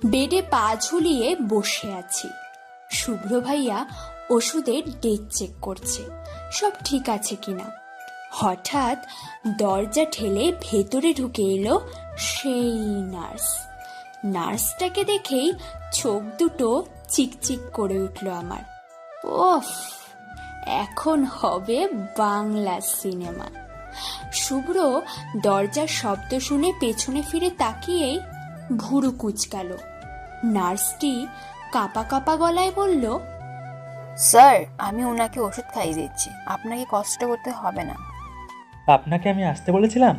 বেডে পা ঝুলিয়ে বসে আছি। শুভ্র ভাইয়া ওষুধের ডেট চেক করছে সব ঠিক আছে কিনা। হঠাৎ দরজা ঠেলে ভেতরে ঢুকে এলো সেই নার্স। নার্সটাকে দেখেই চোখ দুটো চিকচিক করে উঠল আমার। ওফ, এখন হবে বাংলা সিনেমা। শুভ্র দরজার শব্দ শুনে পেছনে ফিরে তাকিয়েই ভুরু কুঁচকাল। নার্সটি কাঁপা কাঁপা গলায় বলল, স্যার, আমি ওনাকে ওষুধ খাইয়ে দিচ্ছি, আপনাকে কষ্ট করতে হবে না। আপনাকে আমি আসতে বলেছিলাম?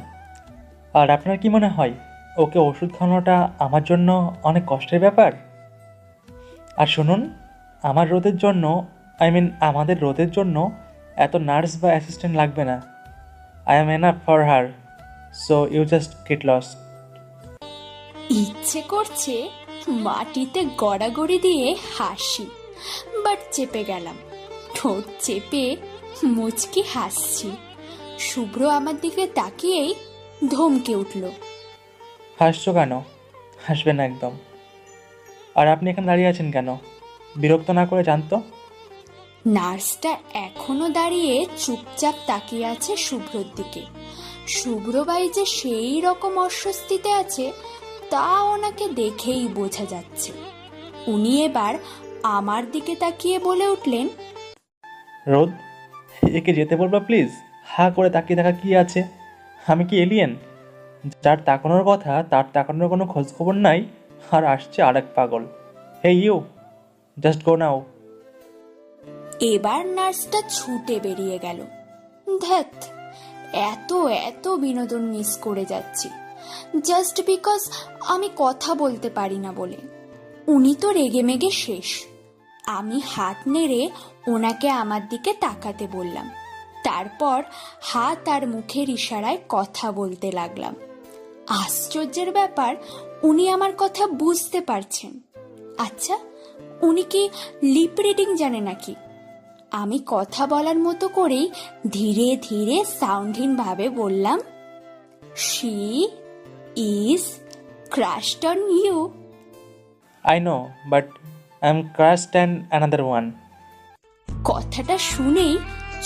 আর আপনার কি মনে হয় ওকে ওষুধ খাওয়ানোটা আমার জন্য অনেক কষ্টের ব্যাপার? আর শুনুন, আমাদের রোদের জন্য এত নার্স বা অ্যাসিস্ট্যান্ট লাগবে না। I am enough for her, so you just get lost. ইচ্ছে করছে মাটিতে গড়াগড়ি দিয়ে হাসি, বাট চেপে গেলাম। ঠোঁট চেপে মুচকি হাসছি। শুভ্র আমার দিকে তাকিয়েই ধমকে উঠল, হাসছো কেন? হাসবে না একদম। আর আপনি এখানে দাঁড়িয়ে আছেন কেন? বিরক্ত না করে জানতো। নার্সটা এখনো দাঁড়িয়ে চুপচাপ তাকিয়ে আছে শুভ্রর দিকে। শুভ্রবাই যে সেই রকম অস্বস্তিতে আছে তা ওনাকে দেখেই বোঝা যাচ্ছে। উনি এবার আমার দিকে তাকিয়ে বলে উঠলেন, রোদ, একে যেতে বলবা প্লিজ। হা করে তাকিয়ে থাকা কি আছে? আমি কি এলিয়েন? যার তাকানোর কথা তার তাকানোর কোনো খোঁজ খবর নাই, আর আসছে আরেক পাগল। হে ইউ, জাস্ট গো নাও। এবার নার্সটা ছুটে বেরিয়ে গেল। ধ্যাত, এত এত বিনোদন মিস করে যাচ্ছি জাস্ট বিকজ আমি কথা বলতে পারি না বলে। উনি তো রেগে মেগে শেষ। আমি হাত নেড়ে ওনাকে আমার দিকে তাকাতে বললাম। তারপর হাত আর মুখের ইশারায় কথা বলতে লাগলাম। আশ্চর্যের ব্যাপার, উনি আমার কথা বুঝতে পারছেন। আচ্ছা, উনি কি লিপ রিডিং জানে নাকি? আমি কথা বলার মতো করেই ধীরে ধীরে সাউন্ডহীন ভাবে বললাম, she is crushed on you. I know, but I am crushed and another one. কথাটা শুনেই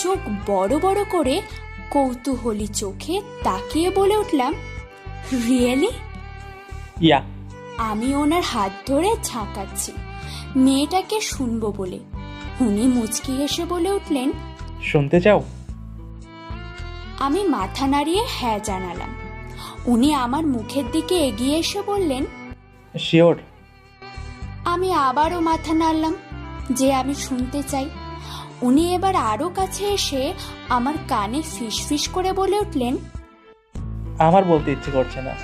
চোখ বড় বড় করে কৌতূহলী চোখে তাকিয়ে বলে উঠলাম, রিয়েলি? ইয়া। আমি ওনার হাত ধরে ঝাঁকাচ্ছি মেয়েটাকে শুনবো বলে। উনি মুচকি হেসে বলে উঠলেন, শুনতে চাও? আমি মাথা নাড়িয়ে হ্যাঁ জানালাম। উনি আমার মুখের দিকে এগিয়ে এসে বললেন, শিওর? আমি আবারও মাথা নাড়লাম যে আমি শুনতে চাই। উনি এবার আরো কাছে এসে আমার কানে ফিস ফিস করে বলে উঠলেন, আমার বলতে ইচ্ছে করছে না।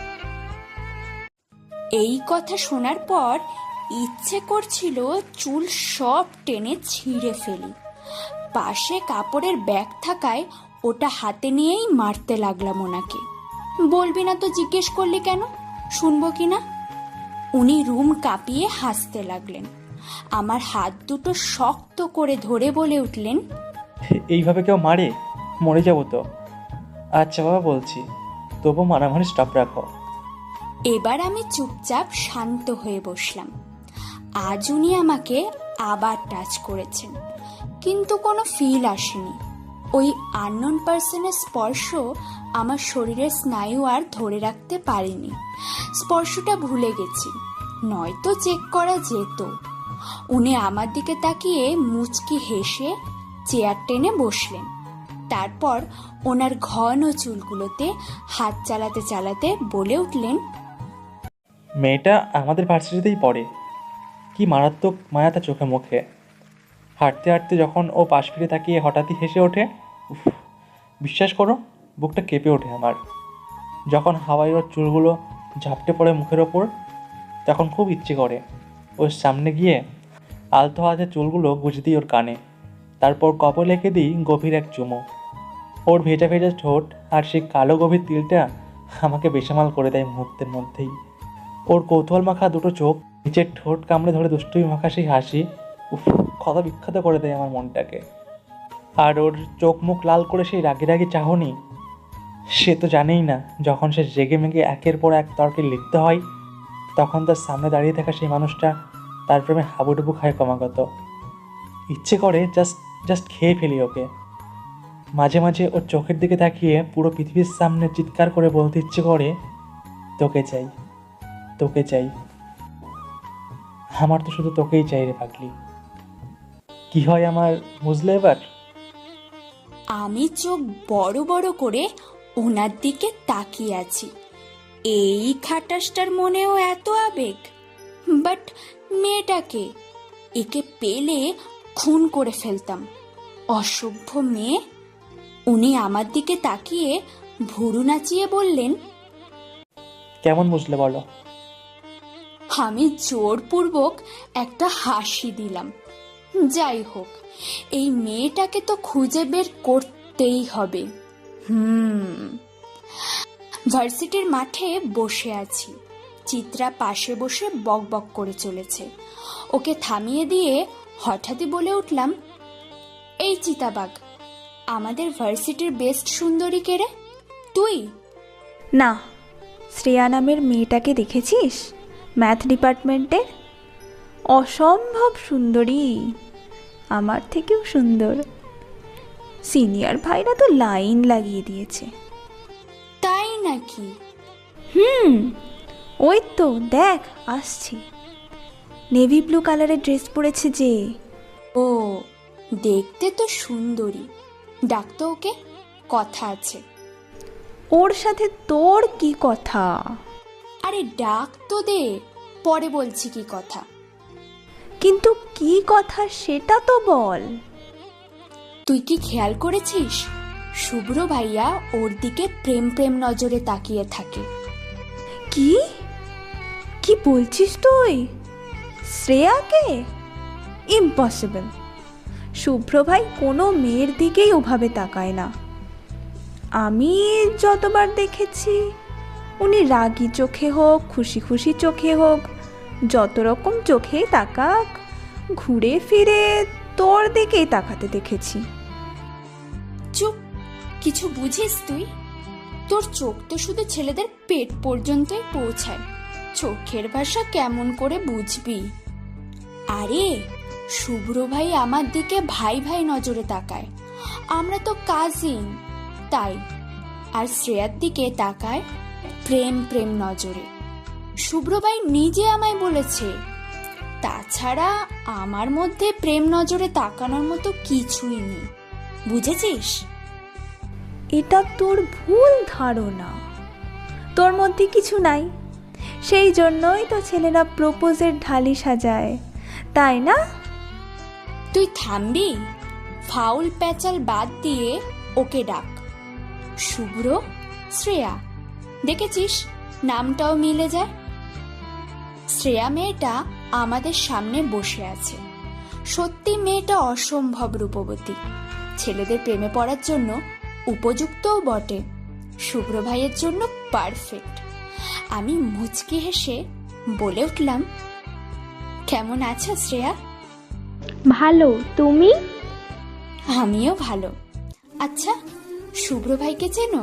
এই কথা শোনার পর ইচ্ছে করছিল চুল সব টেনে ছিঁড়ে ফেলি। পাশে কাপড়ের ব্যাগ থাকায় ওটা হাতে নিয়েই মারতে লাগলাম ওনাকে। বলবি না তো জিজ্ঞেস করলি কেন, শুনবো কিনা? উনি রুম কাঁপিয়ে হাসতে লাগলেন। আমার হাত দুটো শক্ত করে ধরে বলে উঠলেন, এইভাবে কেউ মারে? মরে যাবো তো। আচ্ছা বাবা, বলছি, তবু মারামারি স্টপ রাখো। এবার আমি চুপচাপ শান্ত হয়ে বসলাম। আজ উনি আমাকে আবার টাচ করেছেন, কিন্তু কোনো ফিল আসেনি। ওই আননোন পার্সনের স্পর্শ আমার শরীরের স্নায়ু আর ধরে রাখতে পারেনি। স্পর্শটা ভুলে গেছি, নয়তো চেক করা যেত। উনি আমার দিকে তাকিয়ে মুচকি হেসে চেয়ার টেনে বসলেন। তারপর ওনার ঘন চুলগুলোতে হাত চালাতে চালাতে বলে উঠলেন, মেয়েটা আমাদের ভার্সিটিতেই পড়ে। কি মারাত্মক মায়া তার চোখে মুখে। হাঁটতে হাঁটতে যখন ও পাশ ফিরে তাকিয়ে হঠাৎই হেসে ওঠে, উফ, বিশ্বাস করো, বুকটা কেঁপে ওঠে আমার। যখন হাওয়ায় ওর চুলগুলো ঝাপটে পড়ে মুখের ওপর, তখন খুব ইচ্ছে করে ওর সামনে গিয়ে আলতো হাতে চুলগুলো গুঁজে দিই ওর কানে। তারপর কপালে এঁকে দিই গভীর এক চুমো। ওর ভেজা ভেজা ঠোঁট আর সেই কালো গভীর তিলটা আমাকে বেসামাল করে দেয় মুহূর্তের মধ্যেই। ওর কৌতূহল মাখা দুটো চোখ, নিচের ঠোঁট কামড়ে ধরে দুষ্টুমি মাখা সেই হাসি, উফ, ক্ষত বিক্ষত করে দেয় আমার মনটাকে। আর ওর চোখ মুখ লাল করে সেই রাগি রাগি চাহনি, সে তো জানেই না যখন সে জেগে মেগে একের পর এক তর্কে লিপ্ত হয় তখন তার সামনে দাঁড়িয়ে থাকা সেই মানুষটা তার প্রেমে হাবুডুবু খায় ক্রমাগত। ইচ্ছে করে জাস্ট খেয়ে ফেলি ওকে। মাঝে মাঝে ওর চোখের দিকে তাকিয়ে পুরো পৃথিবীর সামনে চিৎকার করে বলতে ইচ্ছে করে, তোকে চাই, তোকে চাই। আমার তো শুধু তোকেই চাই রে পাগলি। কি হয় আমার বুঝলে এবার? আমি চোখ বড় বড় করে ওনার দিকে তাকিয়ে আছি। এই খাটাসটার মনেও এত আবেগ। বাট মেয়েটাকে, একে পেলে খুন করে ফেলতাম। অসভ্য মেয়ে। উনি আমার দিকে তাকিয়ে ভুরু নাচিয়ে বললেন, কেমন বুঝলে বলো? আমি জোরপূর্বক একটা হাসি দিলাম। যাই হোক, এই মেয়েটাকে তো খুঁজে বের করতেই হবে। ভার্সিটির মাঠে বসে আছি। চিত্রা পাশে বসে বকবক করে চলেছে। ওকে থামিয়ে দিয়ে হঠাৎই বলে উঠলাম, এই চিতাবাঘ, আমাদের ভার্সিটির বেস্ট সুন্দরী কে রে? তুই? না, শ্রেয়া নামের মেয়েটাকে দেখেছিস? ম্যাথ ডিপার্টমেন্টের অসম্ভব সুন্দরী, আমার থেকেও সুন্দর। সিনিয়র ভাইরা তো লাইন লাগিয়ে দিয়েছে। তাই নাকি? ওই তো দেখ আসছে, নেভি ব্লু কালারের ড্রেস পরেছে যে। ও, দেখতে তো সুন্দরী। ডাকতো ওকে, কথা আছে। ওর সাথে তোর কি কথা? আরে ডাক তো দে, পরে বলছি কি কথা। কিন্তু কি কথা সেটা তো বল। তুই কি খেয়াল করেছিস শুভ্র ভাইয়া ওর দিকে প্রেম প্রেম নজরে তাকিয়ে থাকে? কি কি বলছিস তুই? শ্রেয়াকে? ইম্পসিবল। শুভ্র ভাই কোনো মেয়ের দিকেই ওভাবে তাকায় না। আমি যতবার দেখেছি, উনি রাগী চোখে হোক, খুশি খুশি চোখে হোক, যত রকম চোখেই তাকাক, ঘুরে ফিরে তোর দিকেই তাকাতে দেখেছি। চুপ, কিছু বুঝিস তুই? তোর চোখ তো শুধু ছেলেদের পেট পর্যন্তই পৌঁছায়। চোখের ভাষা কেমন করে বুঝবি? আরে শুভ্র ভাই আমার দিকে ভাই ভাই নজরে তাকায়। আমরা তো কাজিন, তাই। আর শ্রেয়ার দিকে তাকায় প্রেম প্রেম নজরে। শুভ্র ভাই নিজে আমায় বলেছে। তাছাড়া আমার মধ্যে প্রেম নজরে তাকানোর মতো কিছুই নেই, বুঝেছিস? এটা তোর ভুল ধারণা। তোর মধ্যে কিছু নাই, সেই জন্যই তো ছেলেরা প্রপোজের ঢালি সাজায়, তাই না? তুই থামবি? ফাউল প্যাচাল বাদ দিয়ে ওকে ডাক। শুভ্র, শ্রেয়া, দেখেছিস নামটাও মিলে যায়। শ্রেয়া মেয়েটা আমাদের সামনে বসে আছে। সত্যি মেয়েটা অসম্ভব রূপবতী, ছেলেদের প্রেমে পড়ার জন্য উপযুক্তও বটে। শুভ্র ভাইয়ের জন্য পারফেক্ট। আমি মুচকি হেসে বলে উঠলাম, কেমন আছো শ্রেয়া? ভালো, তুমি? আমিও ভালো। আচ্ছা, শুভ্র ভাইকে চেনো?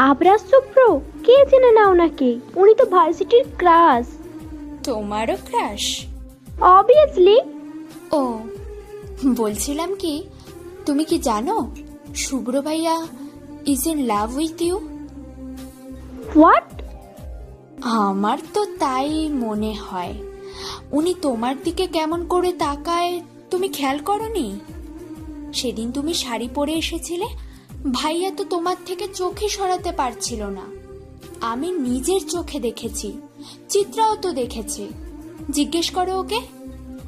আবরাজ শুভ্র? কে চেনে না ওনাকে? উনি তো ভার্সিটির ক্রাশ। তোমারও ক্রাশ? অবভিয়াসলি। ও, বলছিলাম কি, তুমি কি জানো শুভ্র ভাইয়া is in love with you? What? আমার তো তাই মনে হয়। উনি তোমার দিকে কেমন করে তাকায় তুমি খেয়াল করনি? সেদিন তুমি শাড়ি পরে এসেছিলে, ভাইয়া তো তোমার থেকে চোখে সরাতে পারছিল না। আমি নিজের চোখে দেখেছি, চিত্রাও তো দেখেছে। জিজ্ঞেস করো ওকে।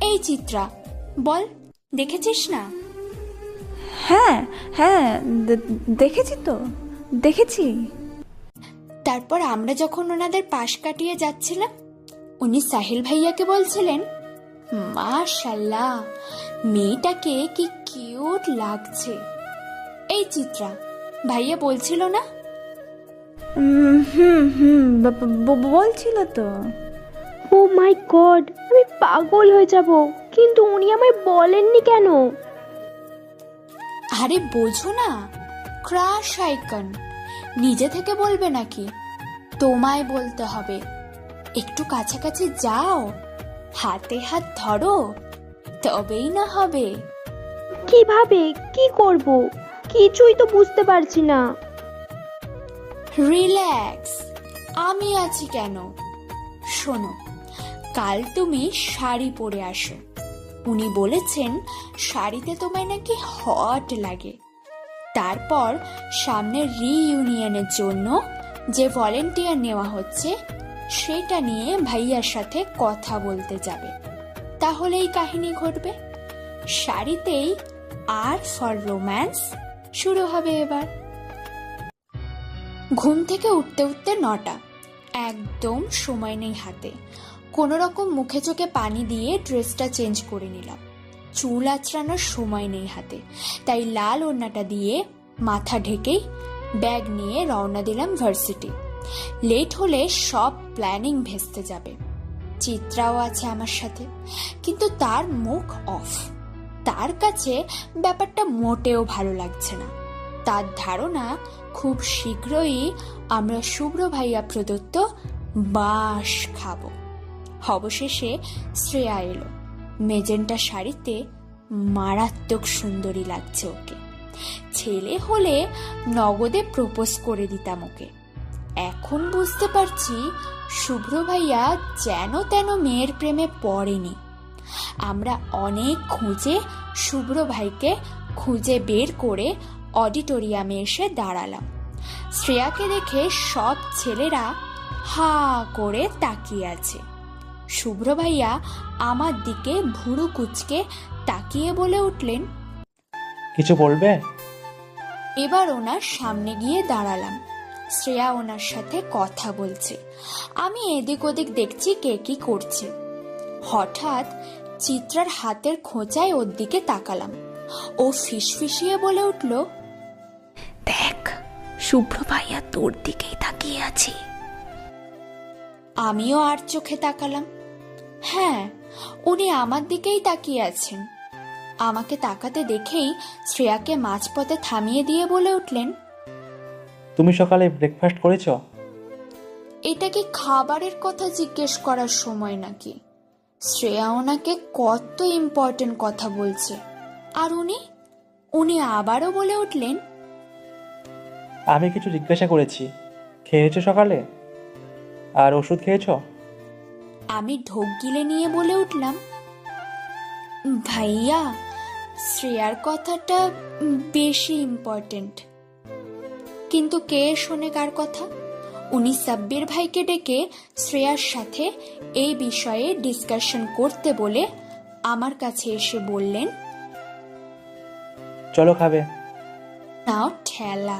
এই চিত্রা, বল, দেখেছিস না? হ্যাঁ হ্যাঁ, দেখেছি তো, দেখেছি। তারপর আমরা যখন ওনাদের পাশ কাটিয়ে যাচ্ছিলাম, উনি সাহিল ভাইয়াকে বলছিলেন, মাশাআল্লাহ, মেয়েটাকে কি কিউট লাগছে। এই চিত্রা, ভাইয়া বলছিল না? বলছিল তো। ও মাই গড, আমি পাগল হয়ে যাব। কিন্তু উনি আমায় বলেননি কেন? আরে বোঝো না, ক্রাশ আইকন। নিজে থেকে বলবে নাকি? তোমায় বলতে হবে। একটু কাছাকাছি যাও, হাতে হাত ধরো, তবেই না হবে। কিভাবে, কি করব, কিছুই তো বুঝতে পারছি না। রিল্যাক্স, আমি আছি কেন। শোনো, কাল তুমি শাড়ি পরে আসো। উনি বলেছেন শাড়িতে তোমায় নাকি হট লাগে। তারপর সামনের রিইউনিয়নের জন্য যে ভলেন্টিয়ার নেওয়া হচ্ছে সেটা নিয়ে ভাইয়ার সাথে কথা বলতে যাবে। তাহলেই কাহিনী ঘটবে। শাড়িতেই আর ফর রোম্যান্স শুরু হবে এবার। ঘুম থেকে উঠতে উঠতে 9টা, একদম সময় নেই হাতে। কোনো রকম মুখে চোখে পানি দিয়ে ড্রেসটা চেঞ্জ করে নিলাম। চুল আঁচড়ানোর সময় নেই হাতে, তাই লাল ওড়নাটা দিয়ে মাথা ঢেকেই ব্যাগ নিয়ে রওনা দিলাম ভার্সিটি। লেট হলে সব প্ল্যানিং ভেস্তে যাবে। চিত্রাও আছে আমার সাথে, কিন্তু তার মুখ অফ। তার কাছে ব্যাপারটা মোটেও ভালো লাগছে না। তার ধারণা খুব শীঘ্রই আমরা শুভ্র ভাইয়া প্রদত্ত বাঁশ খাবো। অবশেষে শ্রেয়া এলো। মেজেন্টা শাড়িতে মারাত্মক সুন্দরী লাগছে ওকে। ছেলে হলে নগদে প্রপোজ করে দিতাম ওকে। এখন বুঝতে পারছি শুভ্র ভাইয়া যেন তেন মেয়ের প্রেমে পড়েনি। আমরা অনেক খুঁজে শুভ্র ভাইকে খুঁজে বের করে অডিটোরিয়ামে এসে দাঁড়ালাম। শ্রেয়াকে দেখে সব ছেলেরা হা করে তাকিয়ে আছে। শুভ্র ভাইয়া আমার দিকে ভুরু কুচকে তাকিয়ে বলে উঠলেন, কিছু বলবে? এবার ওনার সামনে গিয়ে দাঁড়ালাম। শ্রেয়া ওনার সাথে কথা বলছে, আমি এদিক ওদিক দেখছি কে কি করছে। হঠাৎ চিত্রার হাতের খোঁচায় ওর দিকে তাকালাম। ও ফিসফিসিয়ে বলে উঠল, দেখ, শুভ্র ভাইয়া তোর দিকেই তাকিয়ে আছে। আমিও আর চোখে তাকালাম। হ্যাঁ, উনি আমার দিকেই তাকিয়ে আছেন। আমাকে তাকাতে দেখেই শ্রেয়াকে মাঝপথে থামিয়ে দিয়ে বলে উঠলেন, তুমি সকালে ব্রেকফাস্ট করেছো? এটা কি খাবারের কথা জিজ্ঞেস করার সময় নাকি? শ্রেয়া ওনাকে কত ইম্পর্টেন্ট কথা বলছে, আর উনি আবারও বলে উঠলেন, আমি কিছু জিজ্ঞাসা করেছি। খেয়েছো সকালে? আর ওষুধ খেয়েছো? আমি ঢোক গিলে নিয়ে বলে উঠলাম, ভাইয়া, শ্রেয়ার কথাটা বেশি ইম্পর্টেন্ট। কিন্তু কে শোনে কার কথা? উনি সাব্বির ভাইকে ডেকে শ্রেয়ার সাথে এই বিষয়ে ডিসকাশন করতে বলে আমার কাছে এসে বললেন, চলো খাবে। নাও ঠেলা।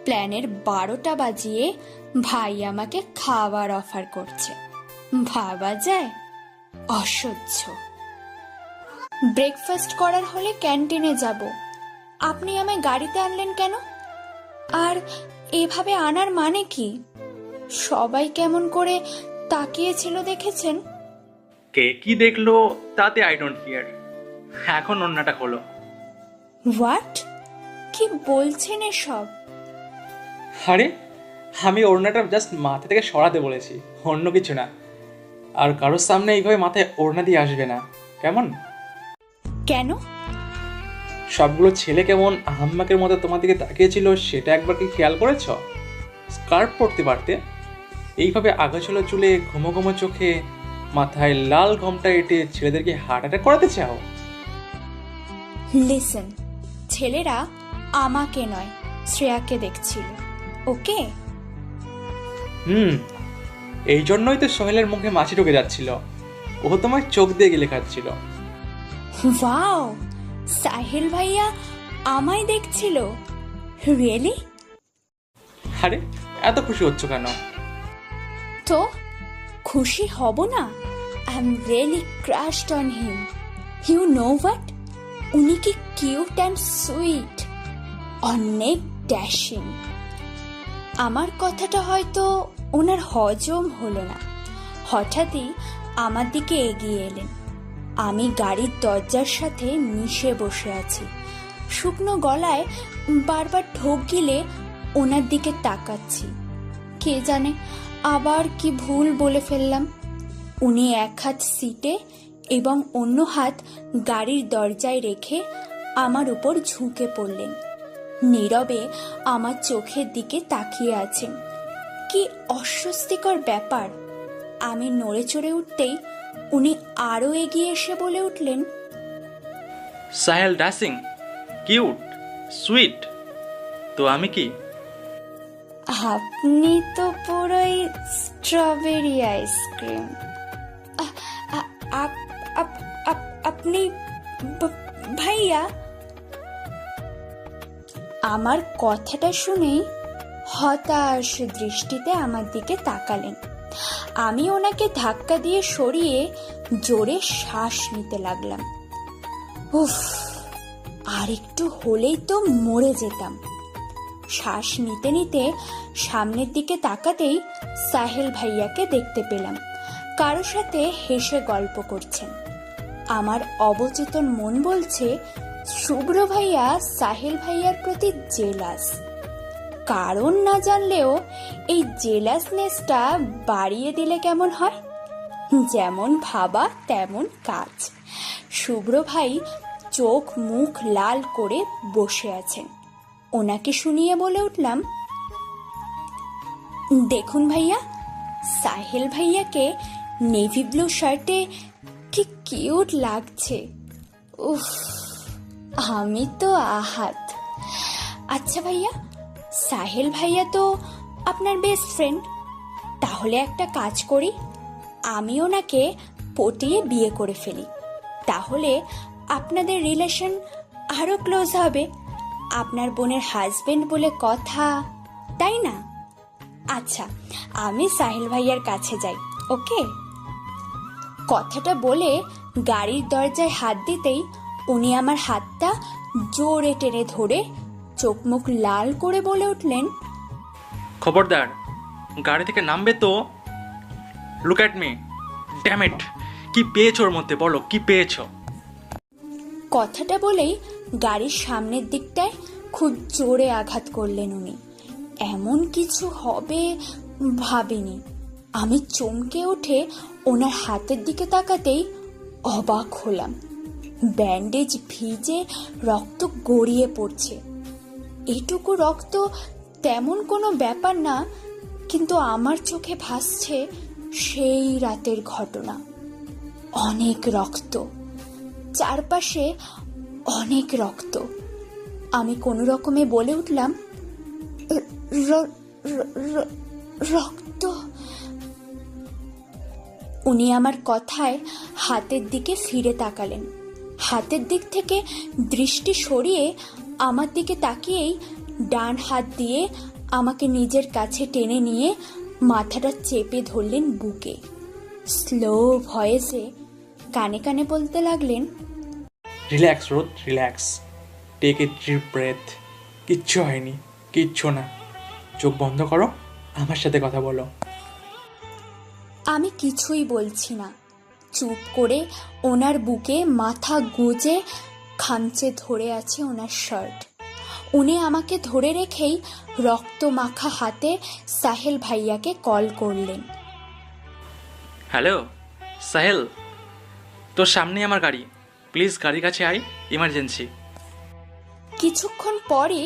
প্ল্যানের 12টা বাজিয়ে ভাই আমাকে খাবার অফার করছে। ভাবা যায়? অসহ্য। ব্রেকফাস্ট করার হলে ক্যান্টিনে যাব, আপনি আমায় গাড়িতে আনলেন কেন? আর এভাবে আনার মানে কি? সবাই কেমন করে তাকিয়েছিল দেখেছেন? কে কি দেখলো তাতে আই ডোন্ট কেয়ার। এখন ওড়নাটা খোলো। হোয়াট? কি বলছেন এসব? আরে, আমি ওড়নাটা জাস্ট মাথা থেকে সরাতে বলেছি, অন্য কিছু না। আর কারোর সামনে এইভাবে মাথায় ওড়না দিয়ে আসবে না, কেমন? কেন? সবগুলো ছেলে কেমন আহাম্মাকের মতো তোমার দিকে তাকিয়েছিল সেটা একবার কি খেয়াল করেছ? স্কার্ট পরতে পারতে। এইভাবে আগাছোলা চুলে ঘুমো ঘুমো চোখে মাথায় লাল ঘোমটা এঁটে ছেলেদেরকে হার্ট অ্যাটাক করাতে চাও? লিসেন, ছেলেরা আমাকে নয় শ্রেয়াকে দেখছিল, ওকে? এই জন্যই তো সোহেলের মুখে মাছি ঢুকে যাচ্ছিল। ও তোমার চোখ দিয়ে গেলে খাচ্ছিল। ওয়াও, সাহিল ভাইয়া আমায় দেখছিল? রিয়েলি? আরে, এত খুশি হচ্ছ কেন? তো খুশি হব না? I am really crushed on him. You know what? উনি কি কিউট অ্যান্ড সুইট, অনেক ড্যাশিং। আমার কথাটা হয়তো ওনার হজম হলো না। হঠাৎই আমার দিকে এগিয়ে এলেন। আমি গাড়ির দরজার সাথে মিশে বসে আছি। শুকনো গলায় বারবার ঢোক গিলে ওনার দিকে তাকাচ্ছি। কে জানে আবার কি ভুল বলে ফেললাম। উনি এক হাত সিটে এবং অন্য হাত গাড়ির দরজায় রেখে আমার উপর ঝুঁকে পড়লেন। নীরবে আমার চোখের দিকে তাকিয়ে আছেন। কি অস্বস্তিকর ব্যাপার। আমি নড়ে চড়ে উঠতেই উনি আরও এগিয়ে এসে বলে উঠলেন, সাহেল ডাসিং, কিউট, সুইট। তো আমি কি? আপনি তো পুরোই স্ট্রবেরি আইসক্রিম। আপনি ভাইয়া? আমার কথাটা শুনেই হতাশ দৃষ্টিতে আমার দিকে তাকালেন। আমি ওনাকে ধাক্কা দিয়ে সরিয়ে জোরে শ্বাস নিতে লাগলাম। উফ, আর একটু হলেই তো মরে যেতাম। শ্বাস নিতে নিতে সামনের দিকে তাকাতেই সাহেল ভাইয়াকে দেখতে পেলাম কারো সাথে হেসে গল্প করছেন। আমার অবচেতন মন বলছে শুভ্র ভাইয়া সাহেল ভাইয়ার প্রতি জেলাস। কারণ না জানলেও এই জেলাসনেসটা বাড়িয়ে দিলে কেমন হয়? যেমন ভাবা তেমন কাজ। শুভ্র ভাই চোখ মুখ লাল করে বসে আছেন। ওনাকে শুনিয়ে বলে উঠলাম, দেখুন ভাইয়া, সাহেল ভাইয়াকে নেভি ব্লু শার্টে কি কিউট লাগছে। উফ, আমি তো আহাত। আচ্ছা ভাইয়া, সাহেল ভাইয়া তো আপনার বেস্ট ফ্রেন্ড। তাহলে একটা কাজ করি, আমি ওনাকে পটিয়ে বিয়ে করে ফেলি। তাহলে আপনাদের রিলেশন আরো ক্লোজ হবে। আপনার বোনের হাজবেন্ড বলে কথা, তাই না? আচ্ছা, আমি সাহিল ভাইয়ার কাছে যাই, ওকে? কথাটা বলে গাড়ির দরজায় হাত দিতেই উনি আমার হাতটা জোরে টেনে ধরে চোখ মুখ লাল করে বলে উঠলেন, খবরদার, গাড়ি থেকে নামবে তো। Look at me, damn it. কি পেয়েছো ওর মধ্যে, বলো কি পেয়েছো? কথাটা বলেই গাড়ির সামনের দিকটায় খুব জোরে আঘাত করলেন উনি। এমন কিছু হবে ভাবিনি। আমি চমকে উঠে ওনার হাতের দিকে তাকাতেই অবাক হলাম। ব্যান্ডেজ ভিজে রক্ত গড়িয়ে পড়ছে। এটুকু রক্ত তেমন কোনো ব্যাপার না, কিন্তু আমার চোখে ভাসছে সেই রাতের ঘটনা। অনেক রক্ত, চারপাশে অনেক রক্ত। আমি কোনো রকমে বলে উঠলাম, রক্ত। উনি আমার কথায় হাতের দিকে ফিরে তাকালেন। হাতের দিক থেকে দৃষ্টি সরিয়ে আমার দিকে তাকিয়েই ডান হাত দিয়ে আমাকে নিজের কাছে টেনে নিয়ে মাথাটা চেপে ধরলেন বুকে। স্লো ভয়েসে কানে কানে বলতে লাগলেন, relax Rod, relax, take a deep breath. কিচ্ছু হয়নি, কিচ্ছু না। চোখ বন্ধ করো, আমার সাথে কথা বলো। আমি কিছুই বলছি না। চুপ করে ওনার বুকে মাথা গুজে খামচে ধরে আছে ওনার শার্ট। উনি আমাকে ধরে রেখেই রক্ত মাখা হাতে সাহেল ভাইয়াকে কল করলেন। হ্যালো সাহেল, তোর সামনে আমার গাড়ি, প্লিজ গাড়ির কাছে আয়, ইমার্জেন্সি। কিছুক্ষণ পরে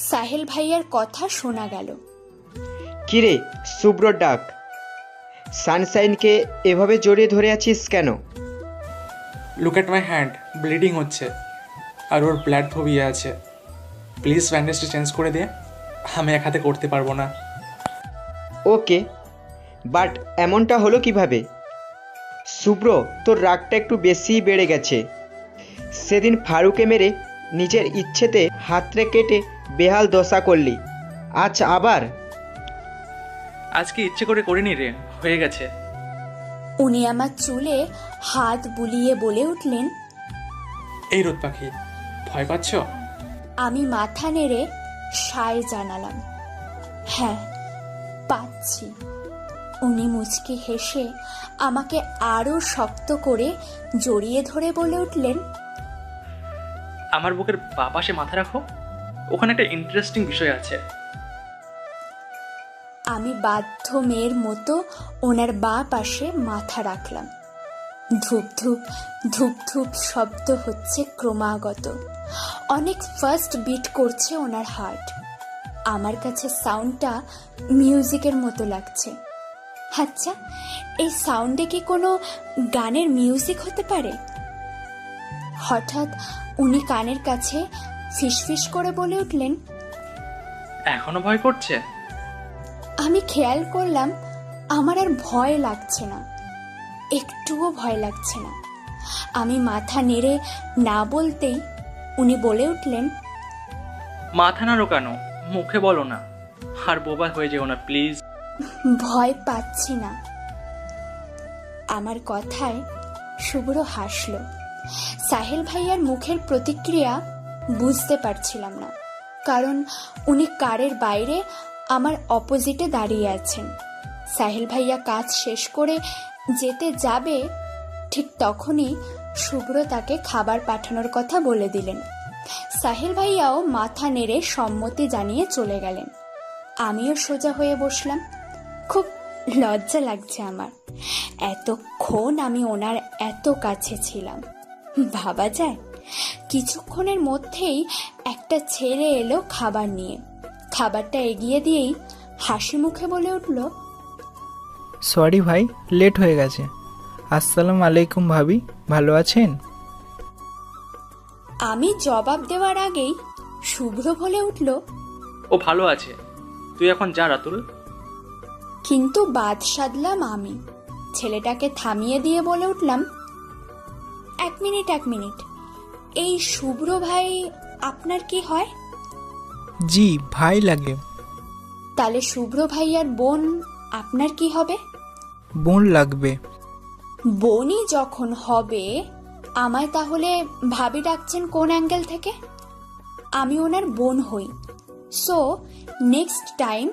সাহেল ভাইয়ার কথা শোনা গেল। কিরে শুভ্র ডাক, সানশাইনকে এভাবে জড়িয়ে ধরে আছিস কেন? Look at my hand, bleeding হচ্ছে আর ওর ব্লাড ধবিয়ে আছে। প্লিজ ব্যান্ডেজটা চেঞ্জ করে দে, আমি এক হাতে করতে পারবো না। ওকে, বাট এমনটা হলো কিভাবে? শুভ্র, তোর রাগটা একটু বেশিই বেড়ে গেছে। সেদিন ফারুকে মেরে নিজের ইচ্ছেতে হাতরে কেটে বেহাল দশা করলি, আজ আবার? আজকে ইচ্ছে করে করিনি রে, হয়ে গেছে। উনি আমার চুলে হাত বুলিয়ে বলে উঠলেন, এই রোদ পাখি, ভয় পাচ্ছ? আমি মাথা নেড়ে সায় জানালাম, হ্যাঁ পাচ্ছি। উনি মুচকি হেসে আমাকে আরো শক্ত করে জড়িয়ে ধরে বলে উঠলেন, আমার বুকের বাঁ পাশে মাথা রাখো, ওখানে একটা ইন্টারেস্টিং বিষয় আছে। আমি বাধ্য মেয়ের মতো ওনার বাঁ পাশে মাথা রাখলাম। ধূপ ধূপ ধূপ ধূপ শব্দ হচ্ছে ক্রমাগত। অনেক ফাস্ট বিট করছে ওনার হার্ট। আমার কাছে সাউন্ডটা মিউজিকের মতো লাগছে। আচ্ছা, এই সাউন্ডে কি কোনো গানের মিউজিক হতে পারে? হঠাৎ উনি কানের কাছে ফিসফিস করে বলে উঠলেন, এখনো ভয় করছে? আমি খেয়াল করলাম আমার আর ভয় লাগছে না, একটুও ভয় লাগছে না। আমি মাথা নেড়ে না বলতেই উনি বলে উঠলেন, মাথা নাড়ো কেন, মুখে বলো না। আর বোবা হয়ে যেও না প্লিজ। ভয় পাচ্ছি না। আমার কথায় শুভ্র হাসল। সাহেল ভাইয়ার মুখের প্রতিক্রিয়া বুঝতে পারছিলাম না, কারণ উনি কারের বাইরে আমার অপোজিটে দাঁড়িয়ে আছেন। সাহেল ভাইয়া কাজ শেষ করে যেতে যাবে, ঠিক তখনই শুভ্র তাকে খাবার পাঠানোর কথা বলে দিলেন। সাহেল ভাইয়াও মাথা নেড়ে সম্মতি জানিয়ে চলে গেলেন। আমিও সোজা হয়ে বসলাম। খুব লজ্জা লাগছে আমার, এতক্ষণ আমি ওনার এত কাছে ছিলাম। ভাবা যায়, কিছুক্ষণের মধ্যেই একটা ছেলে এলো খাবার নিয়ে। খাবারটা এগিয়ে দিয়েই হাসি মুখে বলে উঠল, সরি ভাই, লেট হয়ে গেছে। আসসালামু আলাইকুম ভাবি, ভালো আছেন? আমি জবাব দেওয়ার আগেই শুভ্র বলে উঠল, ও ভালো আছে, তুই এখন যা রাতুল। কিন্তু বাদ সাধলাম আমি। ছেলেটাকে থামিয়ে দিয়ে বলে উঠলাম, এক মিনিট, এই শুভ্র ভাই আপনার কি হয়? জি ভাই লাগে। তাহলে শুভ্র ভাইয়ার বোন আপনার কি হবে? বোন লাগবে। বোনই যখন হবে, আমায় তাহলে ভাবি ডাকছেন কোন অ্যাঙ্গেল থেকে? আমি ওনার বোন হই, সো নেক্সট টাইম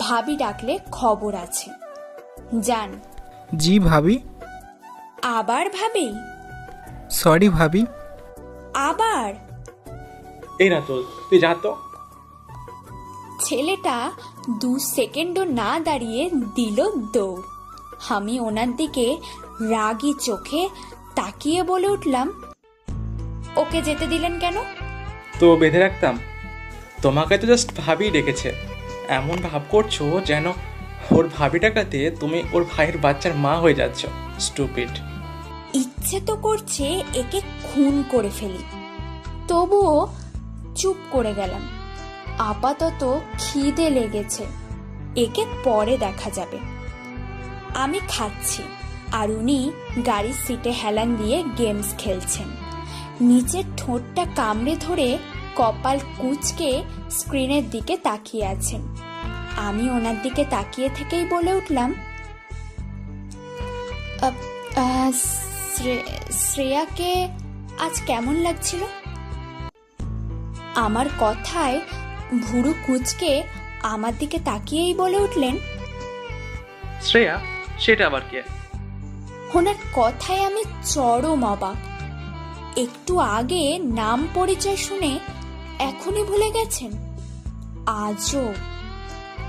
ভাবি ডাকলে খবর আছে। যান। জি ভাবি। আবার ভাবি? সরি ভাবি। আবার? এই রাতুল, তুই যা তো। ছেলেটা 2 সেকেন্ডও না দাঁড়িয়ে দিল দৌড়। আমি ওনার দিকে রাগী চোখে তাকিয়ে বলে উঠলাম, ওকে যেতে দিলেন কেন? তো বেঁধে রাখতাম? তোমাকে তো জাস্ট ভাবি ডেকেছে। এমন ভাব করছো যেন ওর ভাবি ডাকাতে তুমি ওর ভাইয়ের বাচ্চার মা হয়ে যাচ্ছ। স্টুপিড। ইচ্ছে তো করছে একে খুন করে ফেলি, তবুও চুপ করে গেলাম। আপাতত খিদে লেগেছে, একে পরে দেখা যাবে। আমি খাচ্ছি আর উনি গাড়ির সিটে হেলান দিয়ে গেমস খেলছেন। নিচের ঠোঁটটা কামড়ে ধরে কপাল কুঁচকে স্ক্রিনের দিকে তাকিয়ে আছেন। আমি ওনার দিকে তাকিয়ে থেকেই বলে উঠলাম, শ্রেয়াকে আজ কেমন লাগছিল? আমার কথায় ভুরু কুঁচকে আমার দিকে তাকিয়েই বলে উঠলেন, শ্রেয়া? সেটা আবার কে? ওনার কথায় আমি চরম অবাক। একটু আগে নাম পরিচয় শুনে এখনই ভুলে গেছেন? আজও।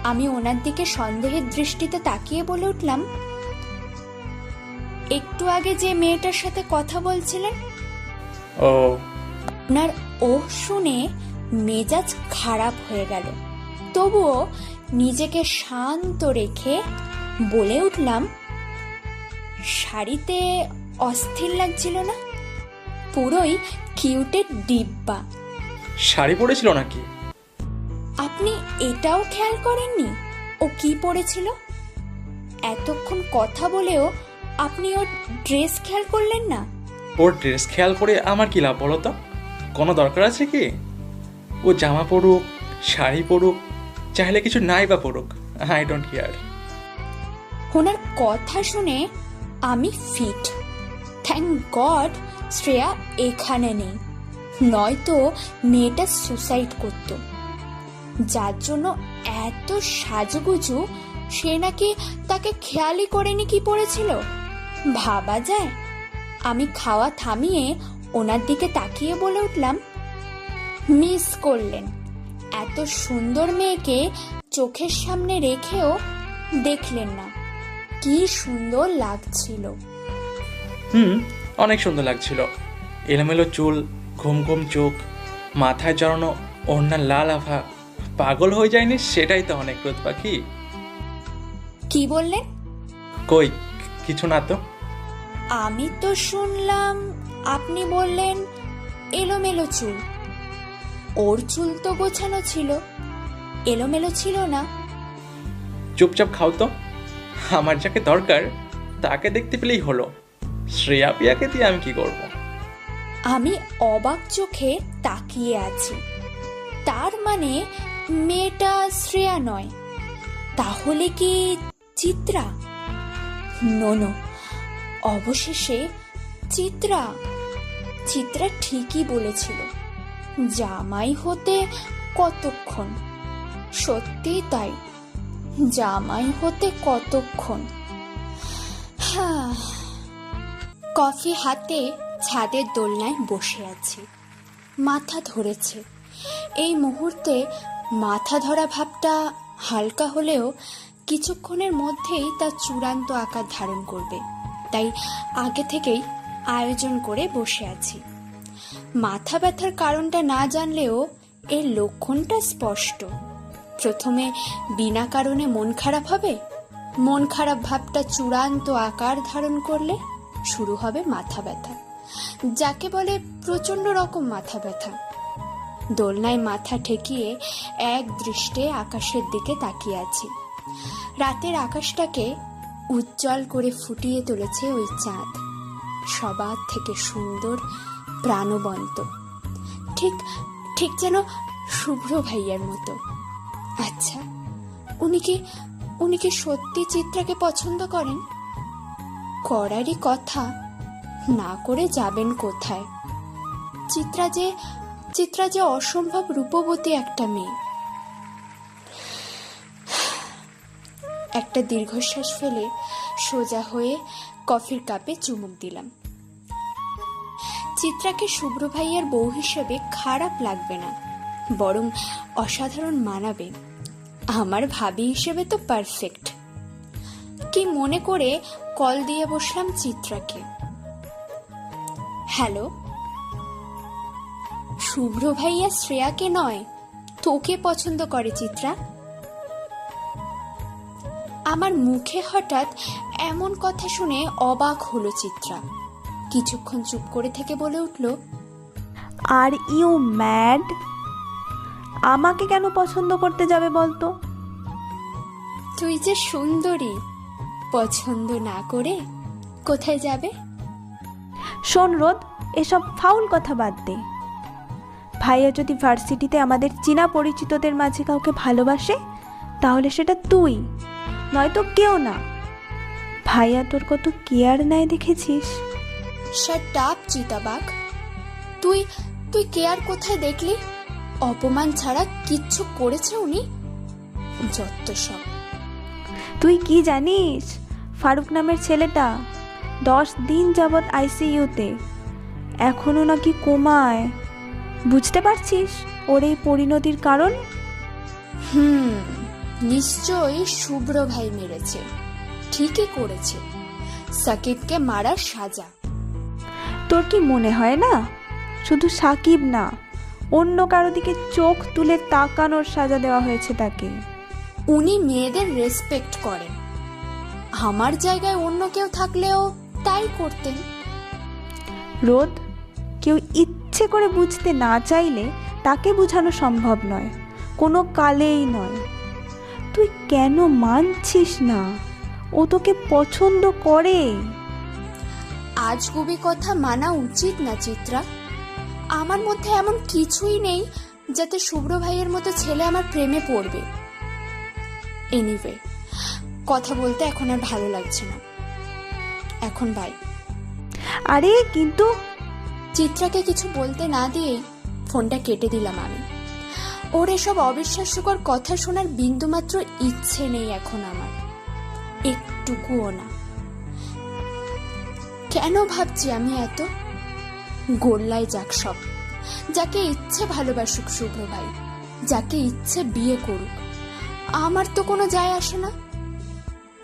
আমি ওনার দিকে সন্দেহের দৃষ্টিতে তাকিয়ে বলে উঠলাম, একটু আগে যে মেয়েটার সাথে কথা বলছিলেন। ও। ওনার ও শুনে মেজাজ খারাপ হয়ে গেল, তবুও নিজেকে শান্ত রেখে বলে উঠলাম, শাড়িতে অস্থির লাগছিল না? পুরোই কিউটের ডিব্বা। শাড়ি পরেছিল নাকি? আপনি এটাও খেয়াল করেননি ও কি পরেছিল? এতক্ষণ কথা বলেও আপনি ওর ড্রেস খেয়াল করলেন না? ওর ড্রেস খেয়াল করে আমার কি লাভ বলো তো? কোনো দরকার আছে কি? ও জামা পরুক, শাড়ি পরুক, চাইলে কিছু নাই বা পরুক, আই ডোন্ট কেয়ার। ওনার কথা শুনে আমি ফিট। থ্যাংক গড শ্রেয়া এখানে নেই, নয়তো মেয়েটা সুসাইড করত। যার জন্য এত সাজুগুজু, সে নাকি তাকে খেয়ালই করেনি কি পড়েছিল। ভাবা যায়। আমি খাওয়া থামিয়ে ওনার দিকে তাকিয়ে বলে উঠলাম, মিস করলেন। এত সুন্দর মেয়েকে চোখের সামনে রেখেও দেখলেন না কি সুন্দর লাগছিল। অনেক সুন্দর লাগছিল। এলোমেলো চুল, ঘুম ঘুম চোখ, মাথায় জড়ানো ওড়নার লাল আভা। পাগল হয়ে যায়নি সেটাই তো অনেক, রোদ পাখি। কি বললেন? কই কিছু না তো। আমি তো শুনলাম আপনি বললেন এলোমেলো চুল। ওর চুল তো গোছানো ছিল, এলোমেলো ছিল না। চুপচাপ খাও তো। আমার যাকে দরকার তাকে দেখতে পেলেই হলো, শ্রেয়া পিয়াকে দিয়ে আমি কি করব? আমি অবাক চোখে তাকিয়ে আছি। তার মানে মেয়েটা শ্রেয়া নয়, তাহলে কি চিত্রা? নো, অবশেষে চিত্রা। চিত্রা ঠিকই বলেছিল, জামাই হতে কতক্ষণ। সত্যি তাই, জামাই হতে কতক্ষণ। কফি হাতে ছাদের দোলনায় বসে আছি, মাথা ধরেছে। এই মুহূর্তে মাথা ধরা ভাবটা হালকা হলেও কিছুক্ষণের মধ্যেই তা চূড়ান্ত আকার ধারণ করবে, তাই আগে থেকেই আয়োজন করে বসে আছি। মাথা ব্যথার কারণটা না জানলেও এর লক্ষণটা স্পষ্ট। প্রথমে বিনা কারণে মন খারাপ হবে, মন খারাপ ভাবটা চূড়ান্ত আকার ধারণ করলে শুরু হবে মাথা ব্যথা, যাকে বলে প্রচন্ড রকম মাথা ব্যথা। দোলনায় মাথা ঠেকিয়ে এক দৃষ্টে আকাশের দিকে তাকিয়ে আছি। রাতের আকাশটাকে উজ্জ্বল করে ফুটিয়ে তুলেছে ওই চাঁদ, সবার থেকে সুন্দর, প্রাণবন্ত, ঠিক ঠিক যেন শুভ্র ভাইয়ার মতো। আচ্ছা, উনি কি সত্যি চিত্রাকে পছন্দ করেন? করারই কথা, না করে যাবেন কোথায়? চিত্রা যে অসম্ভব রূপবতী একটা মেয়ে। একটা দীর্ঘশ্বাস ফেলে সোজা হয়ে কফির কাপে চুমুক দিলাম। চিত্রাকে শুভ্র ভাইয়ার বউ হিসেবে খারাপ লাগবে না, বরং অসাধারণ মানাবে। আমার ভাবি হিসেবে তো পারফেক্ট। কি মনে করে কল দিয়ে বসলাম চিত্রাকে। হ্যালো, শুভ্র ভাইয়া শ্রেয়াকে নয় তোকে পছন্দ করে চিত্রা। আমার মুখে হঠাৎ এমন কথা শুনে অবাক হলো চিত্রা। কিছুক্ষণ চুপ করে থেকে বলে উঠল, আর ইউ ম্যাড? আমাকে কেন পছন্দ করতে যাবে বলতো? তুই যে সুন্দরী, পছন্দ না করে কোথায় যাবে? শোন রোদ, এসব ফাউল কথা বাদ দে। ভাইয়া যদি ভার্সিটিতে আমাদের চীনা পরিচিতদের মাঝে কাউকে ভালোবাসে তাহলে সেটা তুই, নয়তো কেউ না। ভাইয়া তোর কত কেয়ার নেয় দেখেছিস? শাট আপ চিতাবাঘ। তুই কেয়ার কোথায় দেখলি? অপমান ছাড়া কিচ্ছু করেছে উনি? যত সব। তুই কি জানিস, ফারুক নামের ছেলেটা 10 দিন যাবৎ আইসিইউতে, এখনো নাকি কোমায়। বুঝতে পারছিস ওর এই পরিণতির কারণ? নিশ্চয়ই শুভ্র ভাই মেরেছে। ঠিকই করেছে, সাকিবকে মারার সাজা। তোর কি মনে হয় না শুধু সাকিব না, অন্য কারো দিকে চোখ তুলে তাকানোর সাজা দেওয়া হয়েছে তাকে? উনি মেয়েদের রেসপেক্ট করেন, আমার জায়গায় অন্য কেউ থাকলেও তাই করতেন। রোদ, কেউ ইচ্ছে করে বুঝতে না চাইলে তাকে বোঝানো সম্ভব নয়, কোনো কালেই নয়। তুই কেন মানছিস না? ও তোকে পছন্দ করে। আজগুবি কথা মানা উচিত না চিত্রা। আমার মধ্যে এমন কিছুই নেই যাতে শুভ্র ভাইয়ের মতো ছেলে আমার প্রেমে পড়বে। এনিওয়ে, কথা বলতে এখন আর ভালো লাগছে না, এখন বাই। আরে কিন্তু চিত্রাকে কিছু বলতে না দিয়েই ফোনটা কেটে দিলাম আমি। ওর এসব অবিশ্বাস্যকর কথা শোনার বিন্দুমাত্র ইচ্ছে নেই এখন আমার, একটুকুও না। কেন ভাবছি আমি এত? গোল্লায় যাক সব, যাকে ইচ্ছে ভালোবাসুক শুভ্র ভাই, যাকে ইচ্ছে বিয়ে করুক। আমার তো কোনো যায় আসে না,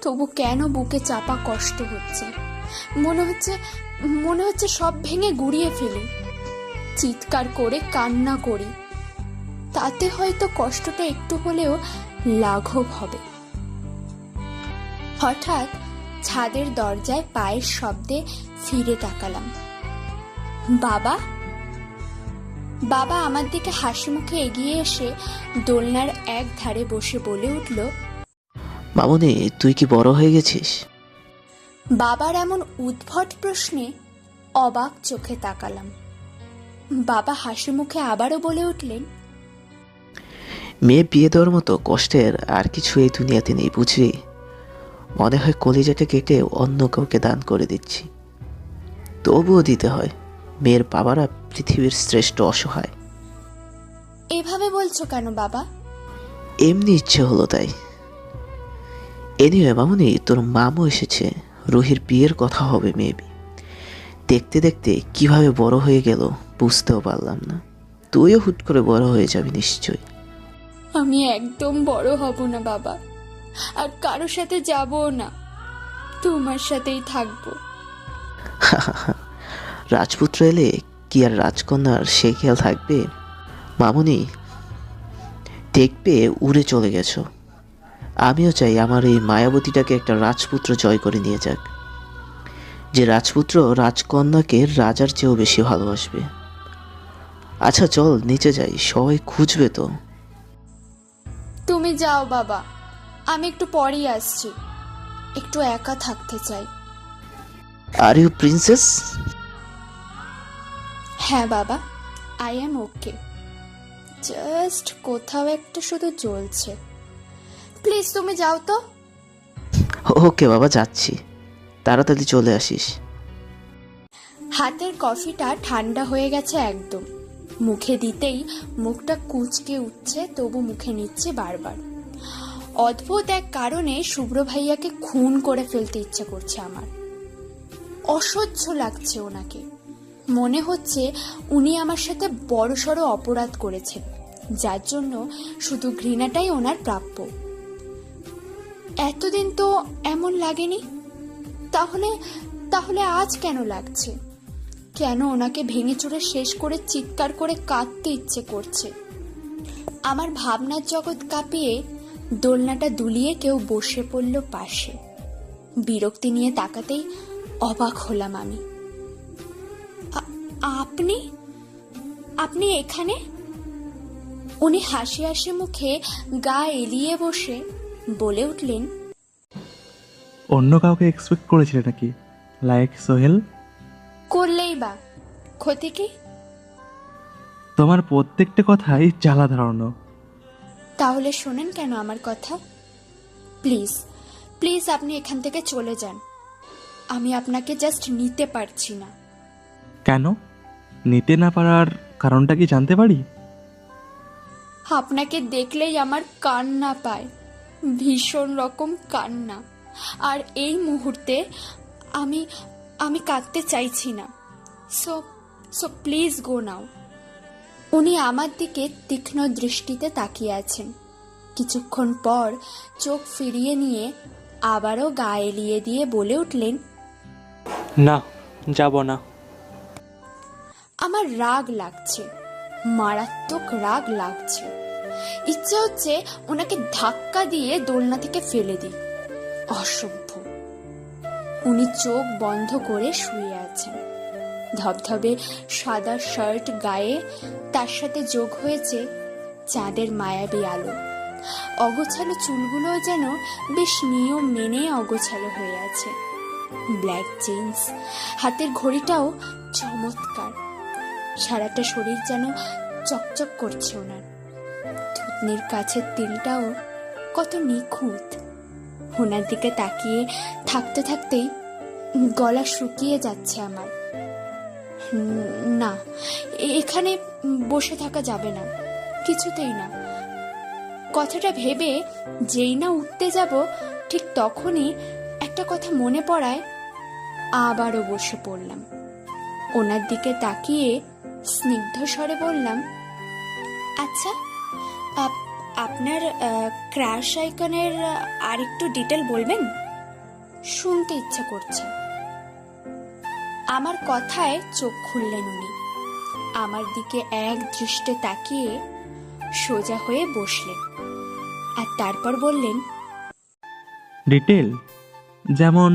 তবু কেন বুকে চাপা কষ্ট হচ্ছে। মনে হচ্ছে সব ভেঙে গুড়িয়ে ফেলি, চিৎকার করে কান্না করি, তাতে হয়তো কষ্টটা একটু হলেও লাঘব হবে। হঠাৎ ছাদের দরজায় পায়ের শব্দে ফিরে তাকালাম। বাবা বাবা আমার দিকে হাসি মুখে এগিয়ে এসে দোলনার এক ধারে বসে বলে উঠল, মামুনি, তুই কি বড় হয়ে গেছিস? বাবার এমন উদ্ভট প্রশ্নে অবাক চোখে তাকালাম। বাবা হাসি মুখে আবারও বলে উঠলেন, মেয়ে বিয়ে দেওয়ার মতো কষ্টের আর কিছু এই দুনিয়াতে নেই, বুঝলি? মনে হয় কলিজাটা কেটে অন্য কাউকে দান করে দিচ্ছি, তবুও দিতে হয়। মেয়ের বাবারা পৃথিবীর শ্রেষ্ঠ অসহায়। এভাবে বলছো কেন বাবা? এমনি ইচ্ছে হলো তাই। এনিওয়ে মামুনি, তোর মামু এসেছে, রুহির বিয়ের কথা হবে মেবি। দেখতে দেখতে কিভাবে বড় হয়ে গেল বুঝতেও পারলাম না। তুইও হুট করে বড় হয়ে যাবি নিশ্চয়। আমি একদম বড় হব না বাবা, আর কারোর সাথে যাবও না, তোমার সাথেই থাকবো। রাজপুত্র এলে কি আর রাজকন্যার সে খেয়াল থাকবে? মামুনি, দেখবে উড়ে চলে গেছো। আমিও চাই আমার এই মায়াবতীটাকে একটা রাজপুত্র জয় করে নিয়ে যাক, যে রাজপুত্র রাজকন্যাকে রাজার চেয়েও বেশি ভালোবাসবে। আচ্ছা চল নিচে যাই, সবাই খুঁজবে তো। তুমি যাও বাবা, আমি একটু পরেই আসছি, একটু একা থাকতে চাই। Are you princess? হ্যাঁ বাবা, আই এম ওকে, জাস্ট কোথাও একটা শুধু জ্বলছে। প্লিজ তুমি যাও তো। ওকে বাবা, যাচ্ছি, তাড়াতাড়ি চলে আসিস। হাতের কফিটা ঠান্ডা হয়ে গেছে একদম, মুখে দিতেই মুখটা কুঁচকে উঠছে, তবু মুখে নিচ্ছে বারবার। অদ্ভুত এক কারণে শুভ্র ভাইয়াকে খুন করে ফেলতে ইচ্ছে করছে আমার। অসহ্য লাগছে ওনাকে, মনে হচ্ছে উনি আমার সাথে বড়সড় অপরাধ করেছেন, যার জন্য শুধু ঘৃণাটাই ওনার প্রাপ্য। এতদিন তো এমন লাগেনি, তাহলে আজ কেন লাগছে? কেন ওনাকে ভেঙে চুরে শেষ করে চিৎকার করে কাঁদতে ইচ্ছে করছে? আমার ভাবনার জগৎ কাঁপিয়ে দোলনাটা দুলিয়ে কেউ বসে পড়ল পাশে। বিরক্তি নিয়ে তাকাতেই অবাক হলাম আমি। আপনি আপনি এখানে? উনি হাসি হাসি মুখে গা এলিয়ে বসে বলে উঠলেন, অন্য কাউকে এক্সপেক্ট করেছিলে নাকি, লাইক সোহেল? করলেই বা ক্ষতি কি? তোমার প্রত্যেকটা কথাই জ্বালা ধরানো। তাহলে শোনেন কেন আমার কথা? প্লিজ প্লিজ আপনি এখান থেকে চলে যান, আমি আপনাকে জাস্ট নিতে পারছি না। কেন নিতে না পারার কারণটা কি জানতে পারি? আপনাকে দেখলেই আমার কান্না পায়, ভীষণ রকম কান্না। আর এই মুহূর্তে আমি আমি কাঁদতে চাইছি না। সো প্লিজ গো নাও। উনি আমার দিকে তীক্ষ্ণ দৃষ্টিতে তাকিয়ে আছেন। কিছুক্ষণ পর চোখ ফিরিয়ে নিয়ে আবারও গা এলিয়ে দিয়ে বলে উঠলেন, না, যাব না। আমার রাগ লাগছে, মারাত্মক রাগ লাগছে। ইচ্ছে হচ্ছে ওনাকে ধাক্কা দিয়ে দোলনা থেকে ফেলে দিই। অসভ্য। উনি চোখ বন্ধ করে শুয়ে আছেন। ধবধবে সাদা শার্ট গায়ে, তার সাথে যোগ হয়েছে চাঁদের মায়াবী আলো। অগোছালো চুলগুলো যেন বেশ নিয়ম মেনে অগোছালো হয়ে আছে। ব্ল্যাক জিন্স, হাতের ঘড়িটাও চমৎকার। সারাটা শরীর যেন চকচক করছে ওনার। থুতনির কাছের তিলটাও কত নিখুঁত। ওনার দিকে তাকিয়ে থাকতে থাকতেই গলা শুকিয়ে যাচ্ছে আমার। না, এখানে বসে থাকা যাবে না, কিছুতেই না। কথাটা ভেবে যেই না উঠতে যাব, ঠিক তখনই একটা কথা মনে পড়ায় আবারও বসে পড়লাম। ওনার দিকে তাকিয়ে স্নিগ্ধ স্বরে বললাম, আচ্ছা আপনার ক্রাশ আইকনের আর একটু ডিটেল বলবেন? শুনতে ইচ্ছে করছে। আমার কথায় চোখ খুললেন উনি। আমার দিকে এক দৃষ্টে তাকিয়ে সোজা হয়ে বসলেন আর তারপর বললেন, ডিটেল যেমন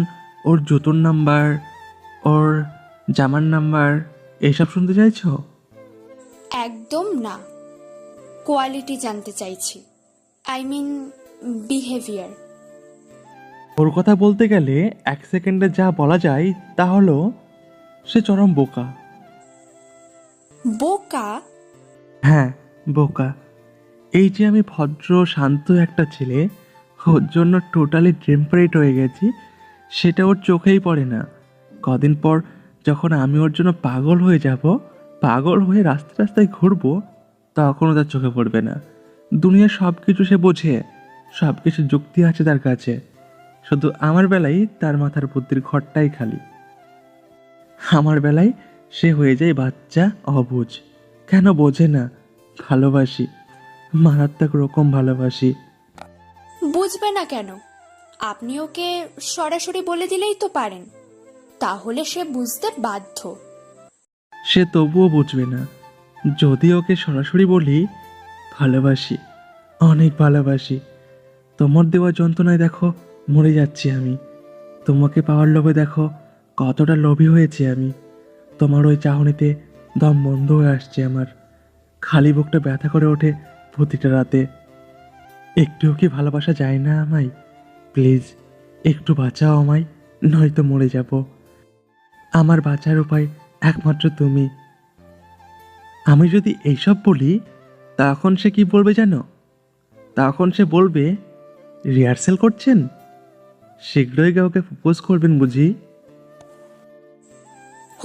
ওর জুতোর নাম্বার, ওর জামার নাম্বার, এইসব শুনতে চাইছো? একদম না, কোয়ালিটি জানতে চাইছি। I mean behaviour. ওর কথা বলতে গেলে 1 সেকেন্ডে যা বলা যায় তা হলো সে চরম বোকা। বোকা? হ্যাঁ, বোকা। এই যে আমি ভদ্র শান্ত একটা ছেলে, ওর জন্য টোটালি টেম্পারেট হয়ে গেছি, সেটা ওর চোখেই পড়ে না। কদিন পর যখন আমি ওর জন্য পাগল হয়ে যাব, পাগল হয়ে রাস্তায় রাস্তায় ঘুরবো, তখনও তার চোখে পড়বে না। দুনিয়ার সব কিছু সে বোঝে, সব কিছু যুক্তি আছে তার কাছে। শুধু আমার বেলায় তার মাথার বুদ্ধির ঘরটাই খালি। আমার বেলায় সে হয়ে যায় বাচ্চা, অবুঝ। কেন বোঝে না? ভালোবাসি, মারাত্মক রকম ভালোবাসি। বুঝবে না কেন? আপনি ওকে সরাসরি বলে দিলেই তো পারেন, তাহলে সে বুঝতে বাধ্য। সে তবুও বুঝবে না। যদি ওকে সরাসরি বলি ভালোবাসি, অনেক ভালোবাসি, তোমার দেওয়া যন্ত্রণায় দেখো মরে যাচ্ছি আমি, তোমাকে পাওয়ার লোভে দেখো কতটা লোভী হয়েছি আমি, তোমার ওই চাহনিতে দম বন্ধ হয়ে আসছে আমার, খালি বুকটা ব্যথা করে ওঠে প্রতিটা রাতে। একটুও কি ভালোবাসা যায় না আমায়? প্লিজ একটু বাঁচাও আমায়, নয়তো মরে যাব। আমার বাঁচার উপায় একমাত্র তুমি। আমি যদি এইসব বলি তখন সে কি বলবে জানো? তখন সে বলবে, রিহার্সেল করছেন? শীঘ্রই কাউকে প্রপোজ করবেন বুঝি?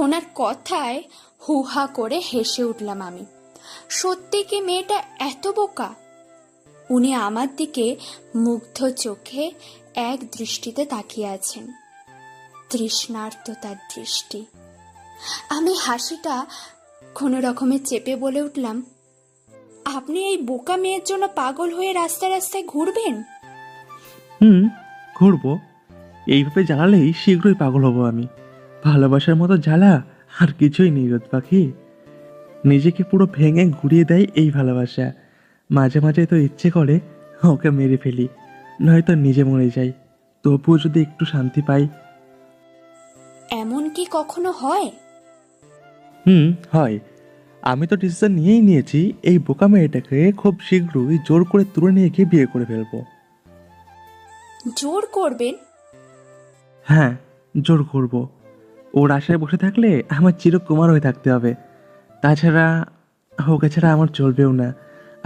ওনার কথায় হুহা করে হেসে উঠলাম আমি। সত্যি কি মেয়েটা এত বোকা? উনি আমার দিকে মুগ্ধ চোখে এক দৃষ্টিতে তাকিয়ে আছেন, তৃষ্ণার্ত তার দৃষ্টি। আমি হাসিটা কোনো রকমে চেপে বলে উঠলাম, আপনি এই বোকা মেয়ের জন্য পাগল হয়ে রাস্তায় রাস্তায় ঘুরবেন? ঘুরবো। এইভাবে জ্বালালেই শীঘ্রই পাগল হব আমি। ভালোবাসার মতো জ্বালা আর কিছুই নেই রোদ পাখি। নিজেকে পুরো ভেঙে ঘুরিয়ে দেয় এই ভালোবাসা। মাঝে মাঝে তো ইচ্ছে করে ওকে মেরে ফেলি, নয়তো নিজে মরে যাই, তবুও যদি একটু শান্তি পাই। এমন কি কখনো হয়? হয়। আমি তো ডিসিশন নিয়েই নিয়েছি, এই বোকা মেয়েটাকে খুব শীঘ্রই জোর করে তুলে নিয়ে গিয়ে বিয়ে করে ফেলবো। জোর করবেন? হ্যাঁ, জোর করব। ওর আশায় বসে থাকলে আমার চিরকুমার হয়ে থাকতে হবে। তাছাড়া ওকে ছাড়া আমার চলবেও না।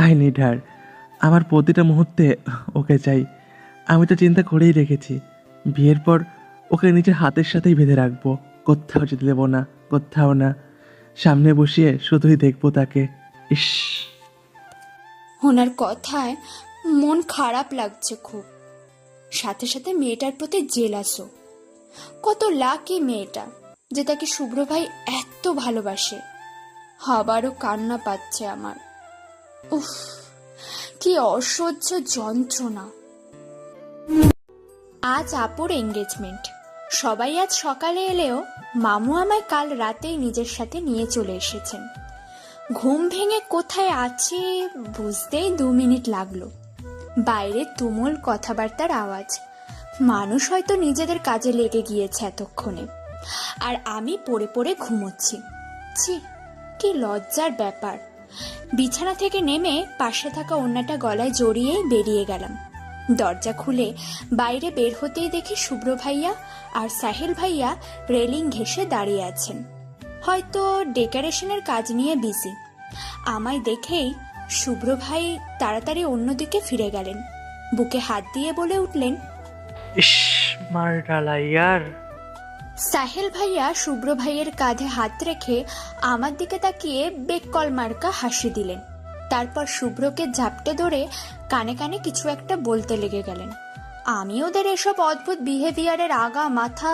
I need her. আমার প্রতিটা মুহূর্তে ওকে চাই। আমি তো চিন্তা করেই রেখেছি, বিয়ের পর ওকে নিজের হাতের সাথেই বেঁধে রাখবো, কোথাও যেতে দেবো না, কোথাও না। সামনে বসিয়ে শুধুই দেখবো তাকে। ইস, ওনার কথায় মন খারাপ লাগছে খুব, সাথে সাথে মেয়েটার প্রতি জেলাসও। কত লাকি মেয়েটা যে তাকে শুভ্র ভাই এত ভালোবাসে। আবারও কান্না পাচ্ছে আমার। উফ, কি অসহ্য যন্ত্রণা। আজ আপুর এঙ্গেজমেন্ট। সবাই আজ সকালে এলেও মামু আমায় কাল রাতেই নিজের সাথে নিয়ে চলে এসেছেন। ঘুম ভেঙে কোথায় আছি বুঝতেই 2 মিনিট লাগলো। বাইরে তুমুল কথাবার্তার আওয়াজ। মানুষ হয়তো নিজেদের কাজে লেগে গিয়েছে এতক্ষণে, আর আমি পড়ে পড়ে ঘুমোচ্ছি। ছি, কি লজ্জার ব্যাপার। বিছানা থেকে নেমে পাশে থাকা ওড়নাটা গলায় জড়িয়েই বেরিয়ে গেলাম। দরজা খুলে বাইরে বের হতেই দেখি শুভ্র ভাইয়া আর সাহিল ভাইয়া রেলিং ঘেঁষে দাঁড়িয়ে আছেন, হয়তো ডেকোরেশনের কাজ নিয়ে বিজি। আমায় দেখেই শুভ্র ভাই তাড়াতাড়ি অন্যদিকে ফিরে গেলেন, বুকে হাত দিয়ে বলে উঠলেন, ইস, মার ডালা ইয়ার। সাহেল ভাইয়া শুভ্র ভাইয়ের কাঁধে হাত রেখে আমার দিকে তাকিয়ে বেককল মার্কা হাসি দিলেন। তারপর শুভ্রকে ঝাপটে ধরে কানে কানে কিছু একটা বলতে লেগে গেলেন। আমি ওদের এসব অদ্ভুত বিহেভিয়ারের আগা মাথা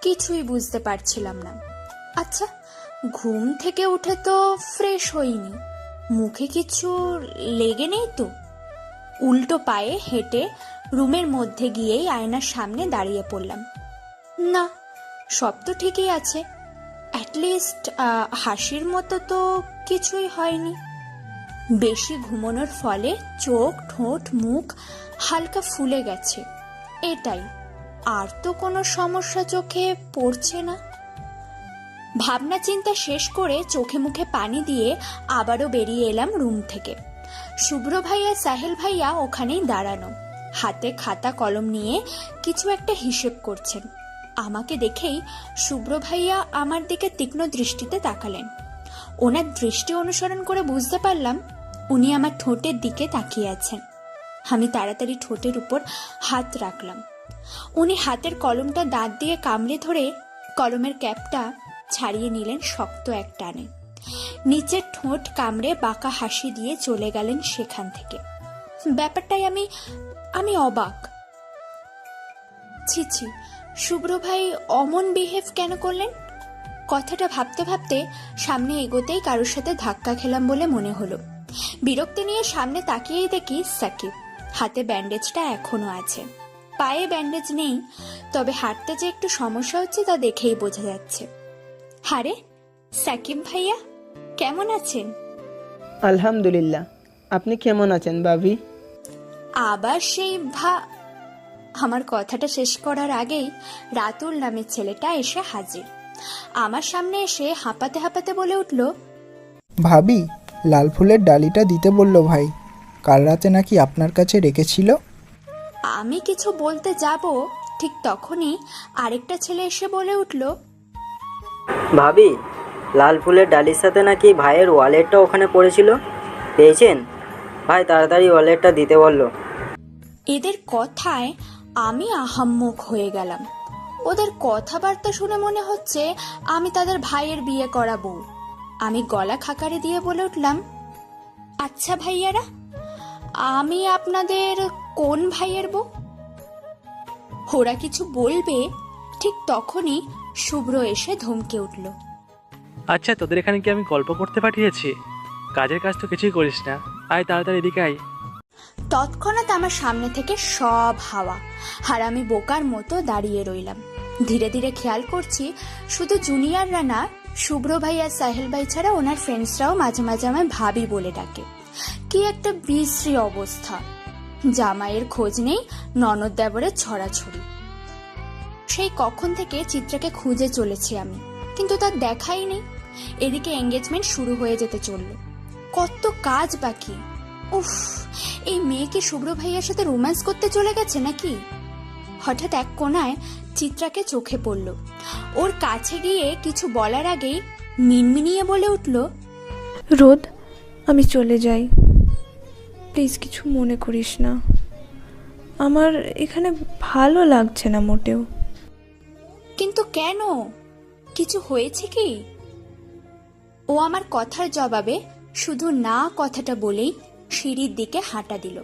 কিছুই বুঝতে পারছিলাম না। আচ্ছা, ঘুম থেকে উঠে তো ফ্রেশ হইনি, মুখে কিছু লেগে নেই তো? উল্টো পায়ে হেঁটে রুমের মধ্যে গিয়েই আয়নার সামনে দাঁড়িয়ে পড়লাম। না, সব তো ঠিকই আছে, অ্যাটলিস্ট হাসির মতো তো কিছুই হয়নি। বেশি ঘুমানোর ফলে চোখ, ঠোঁট, মুখ হালকা ফুলে গেছে, এটাই। আর তো কোনো সমস্যা চোখে পড়ছে না। ভাবনা চিন্তা শেষ করে চোখে মুখে পানি দিয়ে আবারও বেরিয়ে এলাম রুম থেকে। শুভ্র ভাইয়া, সাহেল ভাইয়া ওখানেই দাঁড়ানো, হাতে খাতা কলম নিয়ে কিছু একটা হিসেব করছেন। আমাকে দেখেই শুভ্র ভাইয়া আমার দিকে তীক্ষ্ণ দৃষ্টিতে তাকালেন। ওনার দৃষ্টি অনুসরণ করে বুঝতে পারলাম উনি আমার ঠোঁটের দিকে তাকিয়ে আছেন। আমি তাড়াতাড়ি ঠোঁটের উপর হাত রাখলাম। উনি হাতের কলমটা দাঁত দিয়ে কামড়ে ধরে কলমের ক্যাপটা ছাড়িয়ে নিলেন শক্ত এক টানে। নিচের ঠোঁট কামড়ে বাঁকা হাসি দিয়ে চলে গেলেন সেখান থেকে। ব্যাপারটাই আমি অবাক। ছি ছি, শুভ্র ভাই অমন বিহেভ কেন করলেন? কথাটা ভাবতে ভাবতে সামনে এগোতেই কারোর সাথে ধাক্কা খেলাম বলে মনে হলো। বিরক্তি নিয়ে সামনে তাকিয়েই দেখি সাকিব। হাতে ব্যান্ডেজটা এখনো আছে, পায়ে ব্যান্ডেজ নেই, তবে হাঁটতে যে একটু সমস্যা হচ্ছে তা দেখেই বোঝা যাচ্ছে। আরে সাকিব ভাইয়া, কেমন আছেন? আলহামদুলিল্লাহ, আপনি কেমন আছেন ভাবি? আবার সেই আমার কথাটা শেষ করার আগেই রাতুল নামের ছেলেটা এসে হাজির। আমার সামনে এসে হাঁপাতে হাঁপাতে বলে উঠল, ভাবি, লাল ফুলের ডালিটা দিতে বললো ভাই, কাল রাতে নাকি আপনার কাছে রেখেছিল। আমি কিছু বলতে যাব, ঠিক তখনই আরেকটা ছেলে এসে বলে উঠল, ভাবি, লাল ফুলের ডালির সাথে নাকি ভাইয়ের ওয়ালেটটা ওখানে পড়েছিল, পেয়েছেন? ভাই তাড়াতাড়ি ওয়ালেটটা দিতে বলল। এদের কথায় আমি আহাম্মক হয়ে গেলাম। ওদের কথাবার্তা শুনে মনে হচ্ছে আমি তাদের ভাইয়ের বিয়ে করা বউ। আমি গলা খাকারি দিয়ে বলে উঠলাম, আচ্ছা ভাইয়ারা, আমি আপনাদের কোন ভাইয়ের বউ? ওরা কিছু বলবে, ঠিক তখনই শুভ্র এসে ধমকে উঠল, আচ্ছা, তোদের এখানে কি আমি গল্প করতে পাঠিয়েছি? কাজের কাজ তো কিছুই করিস না, আয় তাড়াতাড়ি এদিকে আয়। তৎক্ষণাৎ আমার সামনে থেকে সব হাওয়া, আর আমি বোকার মতো দাঁড়িয়ে রইলাম। ধীরে ধীরে খেয়াল করছি শুধু জুনিয়ররা না, শুভ্র ভাই আর সাহেল ভাই ছাড়া ওনার ফ্রেন্ডসরাও মাঝে মাঝে আমায় ভাবি বলে ডাকে। কি একটা বিশ্রী অবস্থা! জামাইয়ের খোঁজ নেই, ননদ দেবরের ছড়াছড়ি। সেই কখন থেকে চিত্রাকে খুঁজে চলেছি আমি, কিন্তু তার দেখাই নেই। এদিকে এঙ্গেজমেন্ট শুরু হয়ে যেতে চলল, কত কাজ বাকি। উফ, এই মেয়ে কি শুভ্র ভাইয়ার সাথে রোম্যান্স করতে চলে গেছে নাকি? হঠাৎ এক কোণায় চিত্রাকে চোখে পড়ল। ওর কাছে গিয়ে কিছু বলার আগেই মিনমিনিয়ে বলে উঠল, রোদ, আমি চলে যাই, প্লিজ কিছু মনে করিস না, আমার এখানে ভালো লাগছে না মোটেও। কিন্তু কেন? কিছু হয়েছে কি? ও আমার কথার জবাবে শুধু না কথাটা বলেই সিঁড়ির দিকে হাঁটা দিল।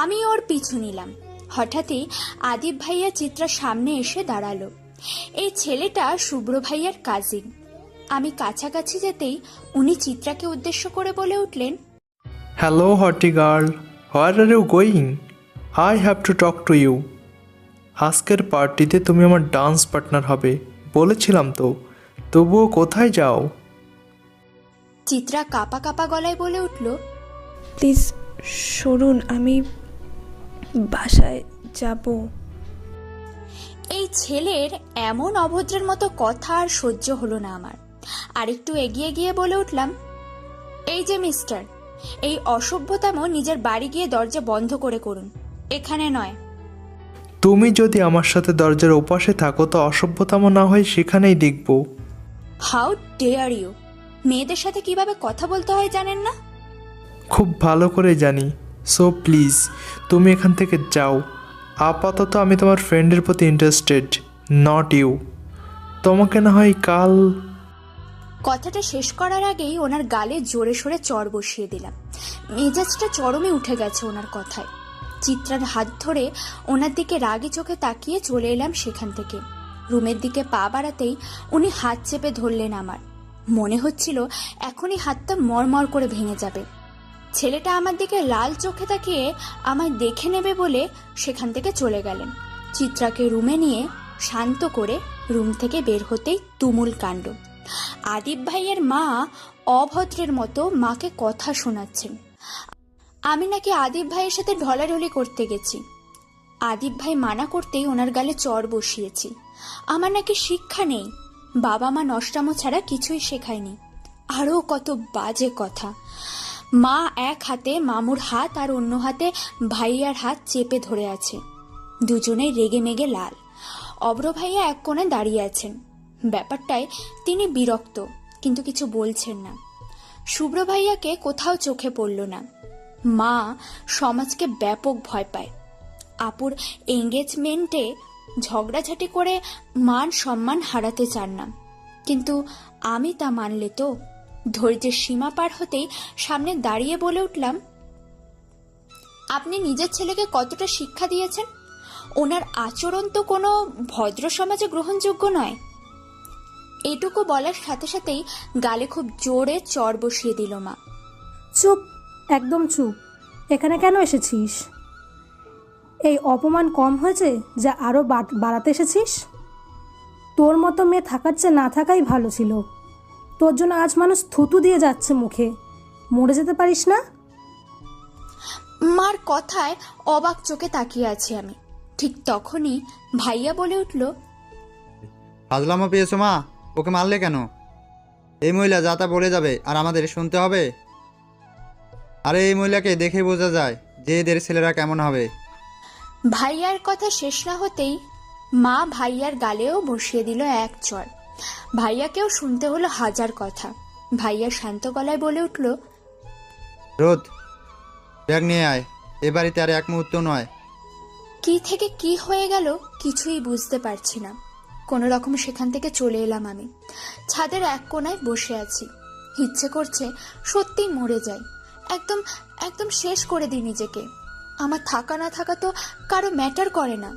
আমি ওর পিছু নিলাম। হঠাৎই আদিব ভাইয়া চিত্রার সামনে এসে দাঁড়ালো। এই ছেলেটা শুভ্র ভাইয়ার কাজিন। আমি কাছাকাছি যেতেই উনি চিত্রাকে উদ্দেশ্য করে বলে উঠলেন, hello hottie girl, where are you going? I have to talk to you. আজকের পার্টিতে তুমি আমার ডান্স পার্টনার হবে বলেছিলাম তো, তবুও কোথায় যাও? চিত্রা কাপা কাপা গলায় বলে উঠল, প্লিজ সরুন, আমি বাসায় যাব। এই ছেলের এমন অভদ্রের মতো কথা আর সহ্য হলো না আমার। আরেকটু এগিয়ে গিয়ে বলে উঠলাম, এই যে মিস্টার, এই অসভ্যতামো নিজের বাড়ি গিয়ে দরজা বন্ধ করে করুন, এখানে নয়। তুমি যদি আমার সাথে দরজার ওপাশে থাকো তো অসভ্যতাম না হয় সেখানেই দেখব। How dare you! মেয়েদের সাথে কিভাবে কথা বলতে হয় জানেন না? খুব ভালো করে জানি। সো প্লিজ তুমি এখান থেকে যাও। আপাতত আমি তোমার ফ্রেন্ডের প্রতি ইন্টারেস্টেড, নট ইউ। তোমাকে না হয় কাল। কথাটা শেষ করার আগেই ওনার গালে জোরে সোরে চড় বসিয়ে দিলাম। মেজাজটা চরমে উঠে গেছে ওনার কথায়। চিত্রার হাত ধরে ওনার দিকে রাগী চোখে তাকিয়ে চলে এলাম সেখান থেকে। রুমের দিকে পা বাড়াতেই উনি হাত চেপে ধরলেন আমার। মনে হচ্ছিল এখনই হাতটা মরমর করে ভেঙে যাবে। ছেলেটা আমার দিকে লাল চোখে তাকিয়ে আমায় দেখে নেবে বলে সেখান থেকে চলে গেলেন। চিত্রাকে রুমে নিয়ে শান্ত করে রুম থেকে বের হতেই তুমুল কাণ্ড। আদিব ভাইয়ের মা অভদ্রের মতো মাকে কথা শোনাচ্ছেন। আমি নাকি আদিব ভাইয়ের সাথে ঢলাঢলি করতে গেছি। আদিব ভাই মানা করতেই ওনার গালে চড় বসিয়েছি। আমার নাকি শিক্ষা নেই, বাবা মা নষ্টামো ছাড়া কিছুই শেখায়নি। আরও কত বাজে কথা। মা এক হাতে মামুর হাত আর অন্য হাতে ভাইয়ার হাত চেপে ধরে আছে। দুজনেই রেগে মেগে লাল। অব্র ভাইয়া এক কোণে দাঁড়িয়ে আছেন। ব্যাপারটায় তিনি বিরক্ত, কিন্তু কিছু বলছেন না। শুভ্র ভাইয়াকে কোথাও চোখে পড়ল না। মা সমাজকে ব্যাপক ভয় পায়। আপুর এঙ্গেজমেন্টে ঝগড়াঝাটি করে মান সম্মান হারাতে চান না, কিন্তু আমি তা মানলে তো। ধৈর্যের সীমা পার হতেই সামনে দাঁড়িয়ে বলে উঠলাম, আপনি নিজের ছেলেকে কতটা শিক্ষা দিয়েছেন? ওনার আচরণ তো কোনো ভদ্র সমাজে গ্রহণযোগ্য নয়। এটুকু বলার সাথে সাথেই গালে খুব জোরে চড় বসিয়ে দিল মা। চুপ, একদম চুপ। এখানে কেন এসেছিস? এই অপমান কম হয়েছে যা আরও বাড়াতে এসেছিস? তোর মতো মেয়ে থাকার চেয়ে না থাকাই ভালো ছিল। তোর জন্য আজ মানুষ থুতু দিয়ে যাচ্ছে মুখে। মরে যেতে পারিস না? মার কথায় অবাক চোখে তাকিয়ে আছি আমি। ঠিক তখনই ভাইয়া বলে উঠল, ফাজলামো পেয়েছো মা? ওকে মারলে কেন? এই মহিলা যা তা বলে যাবে আর আমাদের শুনতে হবে? আরে এই মহিলাকে দেখে বোঝা যায় যে এদের ছেলেরা কেমন হবে। ভাইয়ার কথা শেষ না হতেই মা ভাইয়ার গালেও বসিয়ে দিল এক চড়। ভাইয়াকেও শুনতে হলো হাজার কথা। ভাইয়া শান্ত গলায় বলে উঠল, রোদ, ব্যাগ নিয়ে আয়। এ বাড়িতে আর এক মুহূর্ত নয়। কি থেকে কি হয়ে গেল কিছুই বুঝতে পারছি না। কোনো রকম সেখান থেকে চলে এলাম আমি। ছাদের এক কোণায় বসে আছি। ইচ্ছে করছে সত্যি মরে যাই, একদম একদম শেষ করে দিই নিজেকে। আমার থাকা না থাকা তো কারো ম্যাটার করে না।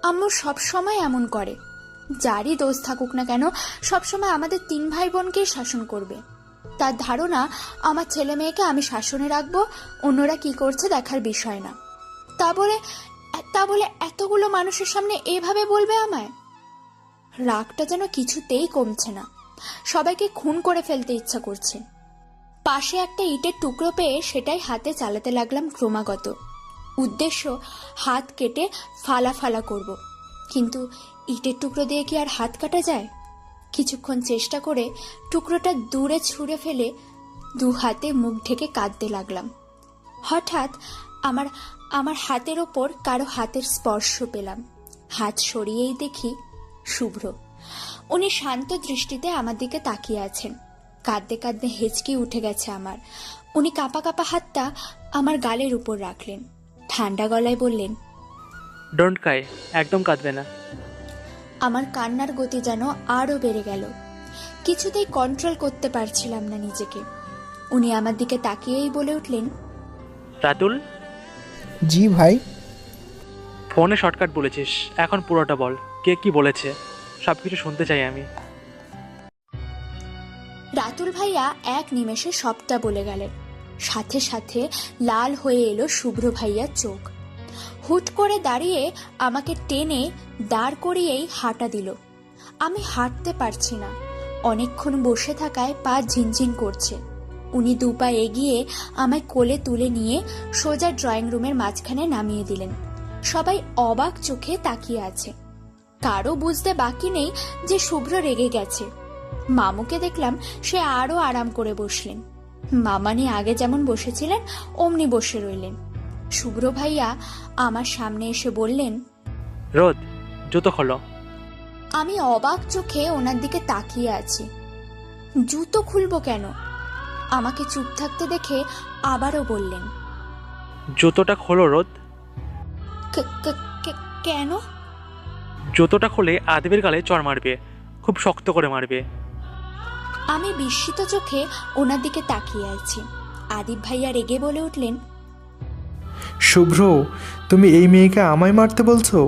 আম্মু সব সময় এমন করে, যারই দোষ থাকুক না কেন সবসময় আমাদের 3 ভাই বোনকেই শাসন করবে। তার ধারণা আমার ছেলে মেয়েকে আমি শাসনে রাখবো, অন্যরা কি করছে দেখার বিষয় না। তা বলে এতগুলো মানুষের সামনে এভাবে বলবে আমায়? রাগটা যেন কিছুতেই কমছে না। সবাইকে খুন করে ফেলতে ইচ্ছা করছে। পাশে একটা ইটের টুকরো পেয়ে সেটাই হাতে চালাতে লাগলাম ক্রমাগত। উদ্দেশ্য হাত কেটে ফালা ফালা করব, কিন্তু ইটের টুকরো দিয়ে কি আর হাত কাটা যায়? কিছুক্ষণ চেষ্টা করে টুকরোটা দূরে ছুঁড়ে ফেলে 2 হাতে মুখ ঢেকে কাঁদতে লাগলাম। হঠাৎ আমার হাতের ওপর কারো হাতের স্পর্শ পেলাম। হাত সরিয়েই দেখি শুভ্র। উনি শান্ত দৃষ্টিতে আমার দিকে তাকিয়ে আছেন। কাঁদতে কাঁদতে হেঁচকি উঠে গেছে আমার। উনি কাঁপা কাঁপা হাতটা আমার গালের উপর রাখলেন। ঠান্ডা গলায় বললেন, ডোন্ট ক্রাই, একদম কাঁদবে না। আমার কান্নার গতি যেন আরও বেড়ে গেল। কিছুতেই কন্ট্রোল করতে পারছিলাম না নিজেকে। উনি আমার দিকে তাকিয়েই বলে উঠলেন, রাতুল। জি ভাই। ফোনে শর্টকাট বলেছিস, এখন পুরোটা বল। কে কি বলেছে সব কিছু শুনতে চাই আমি। রাতুল ভাইয়া এক নিমেষে সবটা বলে গেলেন। সাথে সাথে লাল হয়ে এলো শুভ্র ভাইয়ার চোখ। হুট করে দাঁড়িয়ে আমাকে টেনে দাঁড় করিয়েই হাঁটা দিল। আমি হাঁটতে পারছি না। অনেকক্ষণ বসে থাকায় পা ঝিনঝিন করছে। উনি 2 পা এগিয়ে আমায় কোলে তুলে নিয়ে সোজা ড্রয়িং রুমের মাঝখানে নামিয়ে দিলেন। সবাই অবাক চোখে তাকিয়ে আছে। কারো বুঝতে বাকি নেই যে শুভ্র রেগে গেছে। মামুকে দেখলাম সে আরো আরাম করে বসলেন। মামানি আগে যেমন বসেছিলেন অমনি বসে রইলেন। শুভ্র ভাইয়া আমার সামনে এসে বললেন, রোদ, জুতো খোলো। আমি অবাক চোখে ওনার দিকে তাকিয়ে আছি। জুতো খুলবো কেন? আমাকে চুপ থাকতে দেখে আবারও বললেন, জুতোটা খোলো রোদ। কেন? জুতোটা খুলে আদিবের গালে চড় মারবে, খুব শক্ত করে মারবে। আমি বিস্মিত চোখে ওনার দিকে তাকিয়ে আছি। আদিব ভাইয়া রেগে বলে উঠলেন, শুভ্র, তুমি এই মেয়েকে আমায় মারতে বলছো?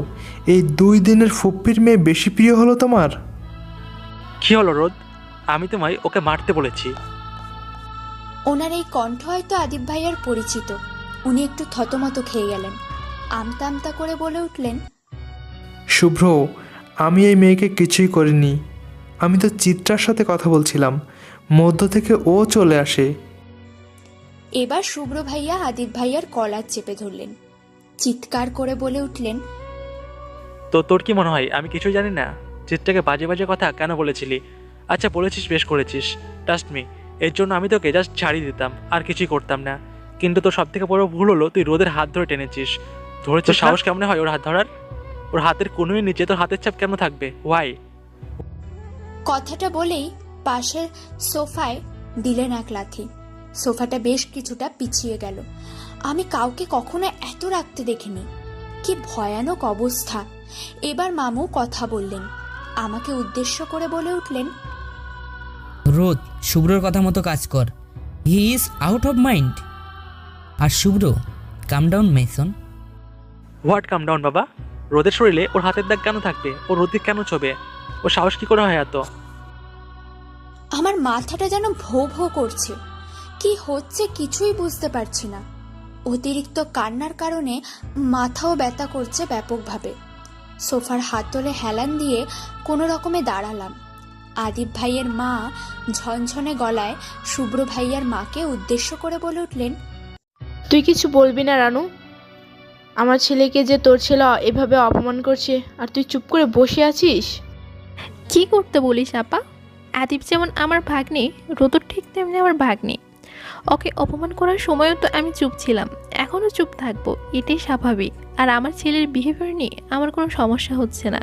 এই 2 দিনের ফুপ্পির মেয়ে বেশি প্রিয় হলো তোমার? কি হলো রোদ? আমি তোমায় ওকে মারতে বলেছি। ওনার এই কণ্ঠ হয়তো আদিব ভাইয়ার পরিচিত। উনি একটু থতমত খেয়ে গেলেন, আমতা আমতা করে বলে উঠলেন, শুভ্র, আমি এই মেয়েকে কিছুই করিনি। আমি তো চিত্রার সাথে কথা বলছিলাম, মধ্য থেকে ও চলে আসে। এবার শুভ্র ভাইয়া আদিব ভাইয়ার কলার চেপে ধরলেন, চিৎকার করে বলে উঠলেন, তো তোর কি মনে হয় আমি কিছুই জানি না? চিত্রাকে বাজে বাজে কথা কেন বলেছিলি? আচ্ছা বলেছিস, বেশ করেছিস, ট্রাস্ট মি। এর জন্য আমি তোকে জাস্ট ছাড়িয়ে দিতাম, আর কিছুই করতাম না। কিন্তু তোর সব থেকে বড় ভুল হলো তুই রোদের হাত ধরে টেনেছিস। ধরেছিস, সাহস কেমন হয় ওর হাত ধরার? ওর হাতের কোনোই নিচে তোর হাতের চাপ কেন থাকবে? ওয়াই? কথাটা বলেই পাশের সোফায় দিলেন এক লাথি। সোফাটা বেশ কিছুটা পিছিয়ে গেল। আমি কাউকে কখনো এত রাখতে দেখিনি। কি ভয়ানক অবস্থা। এবার মামু কথা বললেন, আমাকে উদ্দেশ্য করে বলে উঠলেন, রোদ, শুভ্রর কথা মতো কাজ কর। He is out of mind. আর Shubhra, calm down Mason. What calm down বাবা? রোদের শরীরে ওর হাতের দাগ কেন থাকবে? ও রোদে কেন ছবে? ও সাহস কি করে হয় এত? আমার মাথাটা যেন ভো ভো করছে। কি হচ্ছে কিছুই বুঝতে পারছি না। অতিরিক্ত কান্নার কারণে মাথাও ব্যথা করছে ব্যাপকভাবে। সোফার হাতলে হেলান দিয়ে কোনো রকমে দাঁড়ালাম। আদিব ভাইয়ের মা ঝনঝনে গলায় শুভ্র ভাইয়ার মাকে উদ্দেশ্য করে বলে উঠলেন, তুই কিছু বলবি না রানু? আমার ছেলেকে যে তোর ছেলে এভাবে অপমান করছে আর তুই চুপ করে বসে আছিস? কি করতে বলিস আপা? আদিব যেমন আমার ভাগ্নে, রোদর ঠিক তেমনি আমার ভাগ্নে। ওকে অপমান করার সময়ও তো আমি চুপ ছিলাম, এখনও চুপ থাকবো, এটাই স্বাভাবিক। আর আমার ছেলের বিহেভিয়ার নিয়ে আমার কোনো সমস্যা হচ্ছে না।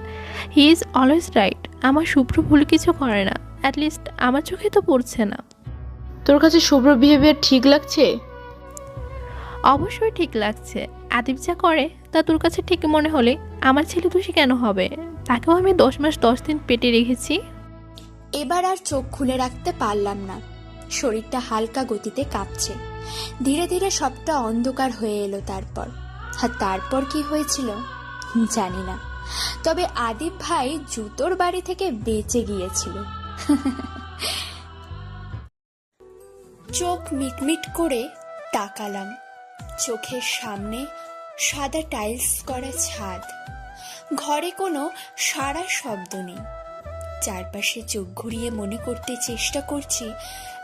He is always right. আমার শুভ্র ভুল কিছু করে না, অ্যাটলিস্ট আমার চোখে তো পড়ছে না। তোর কাছে শুভ্র বিহেভিয়ার ঠিক লাগছে? অবশ্যই ঠিক লাগছে। আদিব যা করে তা তোর কাছে ঠিক মনে হলে আমার ছেলে দোষী কেন হবে? তাকেও আমি 10 মাস 10 দিন পেটে রেখেছি। এবার আর চোখ খুলে রাখতে পারলাম না। শরীরটা হালকা গতিতে কাঁপছে। ধীরে ধীরে সবটা অন্ধকার হয়ে এলো। তারপর কি হয়েছিল জানি না, তবে আদিব ভাই জুতোর বাড়ি থেকে বেঁচে গিয়েছিল। চোখ মিটমিট করে তাকালাম। চোখের সামনে সাদা টাইলস করা ছাদ, ঘরে কোনো সারা শব্দ নেই। চারপাশে চোখ ঘুরিয়ে মনে করতে চেষ্টা করছি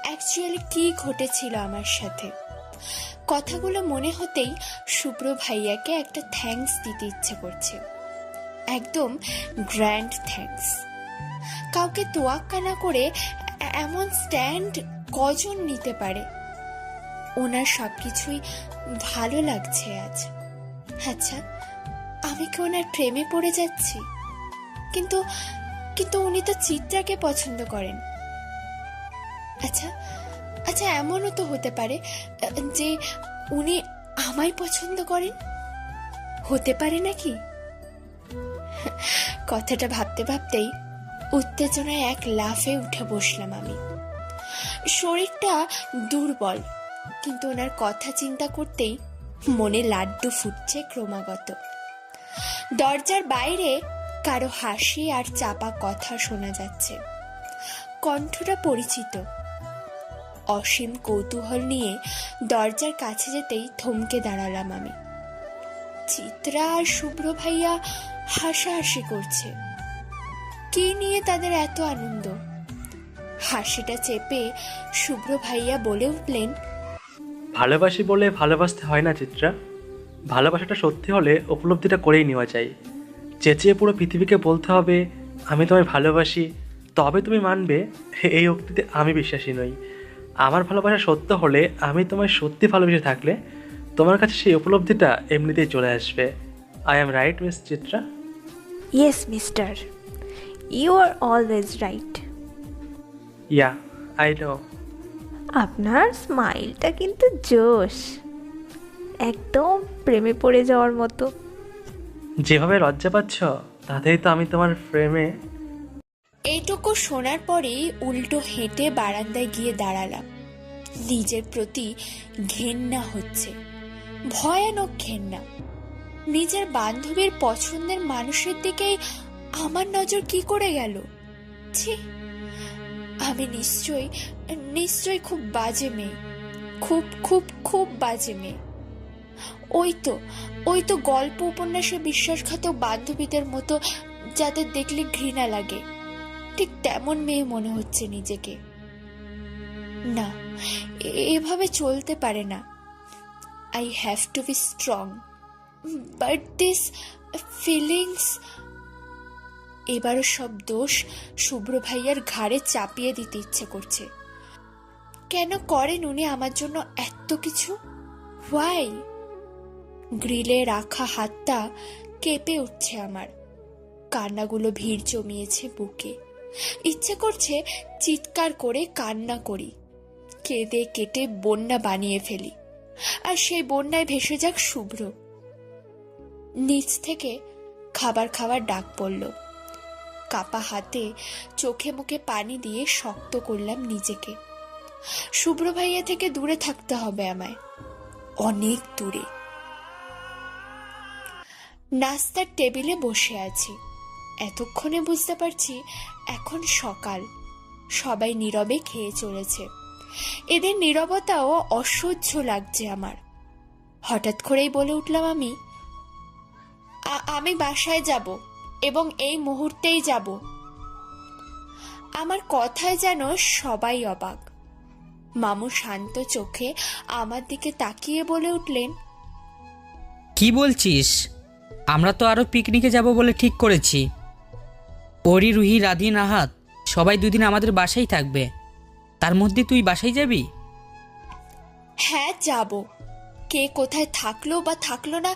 অ্যাকচুয়ালি কি ঘটেছিল আমার সাথে। কথাগুলো মনে হতেই শুভ্র ভাইয়াকে একটা থ্যাঙ্কস দিতে ইচ্ছে করছে, একদম গ্র্যান্ড থ্যাঙ্কস। কাউকে তোয়াক্কা না করে এমন স্ট্যান্ড কজন নিতে পারে? ওনার সবকিছুই ভালো লাগছে আজ। আচ্ছা, আমি কি ওনার প্রেমে পড়ে যাচ্ছি? কিন্তু কিন্তু উনি তো চিত্রাকে পছন্দ করেন। আচ্ছা এমনও তো হতে পারে যে উনি আমায় পছন্দ করেন। হতে পারে নাকি? কথাটা ভাবতে ভাবতেই উত্তেজনায় এক লাফে উঠে বসলাম আমি। শরীরটা দুর্বল, কিন্তু ওনার কথা চিন্তা করতেই মনে লাড্ডু ফুটছে ক্রমাগত। দরজার বাইরে কারো হাসি আর চাপা কথা শোনা যাচ্ছে। কণ্ঠটা পরিচিত। অসীম কৌতূহল নিয়ে দরজার কাছে যেতেই থমকে দাঁড়ালাম আমি। চিত্রা আর শুভ্র ভাইয়া হাসাহাসি করছে। কি নিয়ে তাদের এত আনন্দ? হাসিটা চেপে শুভ্র ভাইয়া বলে উঠলেন, ভালোবাসি বলে ভালোবাসতে হয় না চিত্রা। ভালোবাসাটা সত্যি হলে উপলব্ধিটা করেই নেওয়া যায়। চেঁচিয়ে পুরো পৃথিবীকে বলতে হবে আমি তোমায় ভালোবাসি, তবে তুমি মানবে, এই উক্তিতে আমি বিশ্বাসী নই। আমার ভালোবাসা সত্য হলে, আমি তোমায় সত্যি ভালোবেসে থাকলে তোমার কাছে সেই উপলব্ধিটা এমনিতেই চলে আসবে। I am right miss Chitra? Yes mister, you are always right. Yeah, I know. আপনার স্মাইলটা কিন্তু জোশ, একদম প্রেমে পড়ে যাওয়ার মতো। যেভাবে লজ্জা পাচ্ছ তাতেই তো আমি তোমার প্রেমে। এইটুকু শোনার পরেই উল্টো হেঁটে বারান্দায় গিয়ে দাঁড়ালাম। নিজের প্রতি ঘেন্না হচ্ছে, ভয়ানক ঘেন্না। নিজের বান্ধবীর পছন্দের মানুষের দিকেই আমার নজর কি করে গেল? ছি, আমি নিশ্চয়ই খুব বাজে মেয়ে। খুব খুব খুব বাজে মেয়ে। ওই তো গল্প উপন্যাসে বিশ্বাসঘাতক বান্ধবীদের মতো যাদের দেখলে ঘৃণা লাগে, ঠিক তেমন মেয়ে মনে হচ্ছে নিজেকে। না, এভাবে চলতে পারে না। I have two be strong, but this feelings. এবারও সব দোষ শুভ্র ভাইয়ার ঘাড়ে চাপিয়ে দিতে ইচ্ছে করছে। কেন করেন উনি আমার জন্য এত কিছু? হোয়াই? গ্রিলে রাখা হাতটা কেঁপে উঠছে আমার, কান্নাগুলো ভিড় জমিয়েছে বুকে। ইচ্ছে করছে চিৎকার করে কান্না করি, কেঁদে কেটে বন্যা বানিয়ে ফেলি, আর সেই বন্যায় ভেসে যাক শুভ্র। নিচ থেকে খাবার খাওয়ার ডাক পড়ল। কাপা হাতে চোখে মুখে পানি দিয়ে শক্ত করলাম নিজেকে। শুভ্র ভাইয়া থেকে দূরে থাকতে হবে আমায়, অনেক দূরে। নাস্তার টেবিলে বসে আছি, এতক্ষণে বুঝতে পারছি এখন সকাল। সবাই নীরবে খেয়ে চলেছে, এদের নীরবতাও অসহ্য লাগছে আমার। হঠাৎ করেই বলে উঠলাম আমি বাসায় যাব, এবং এই মুহূর্তেই যাব। আমার কথায় যেন সবাই অবাক। মামু শান্ত চোখে আমার দিকে তাকিয়ে বলে উঠলেন, কি বলছিস? আমরা তো আরও পিকনিকে যাব বলে ঠিক করেছি। পরি, রুহি, রাধিন, আহাত সবাই দুদিন আমাদের বাসায় থাকবে, তার মধ্যে তুই বাসায় যাবি? হ্যাঁ যাব। কে কোথায় থাকলো বা থাকলো না,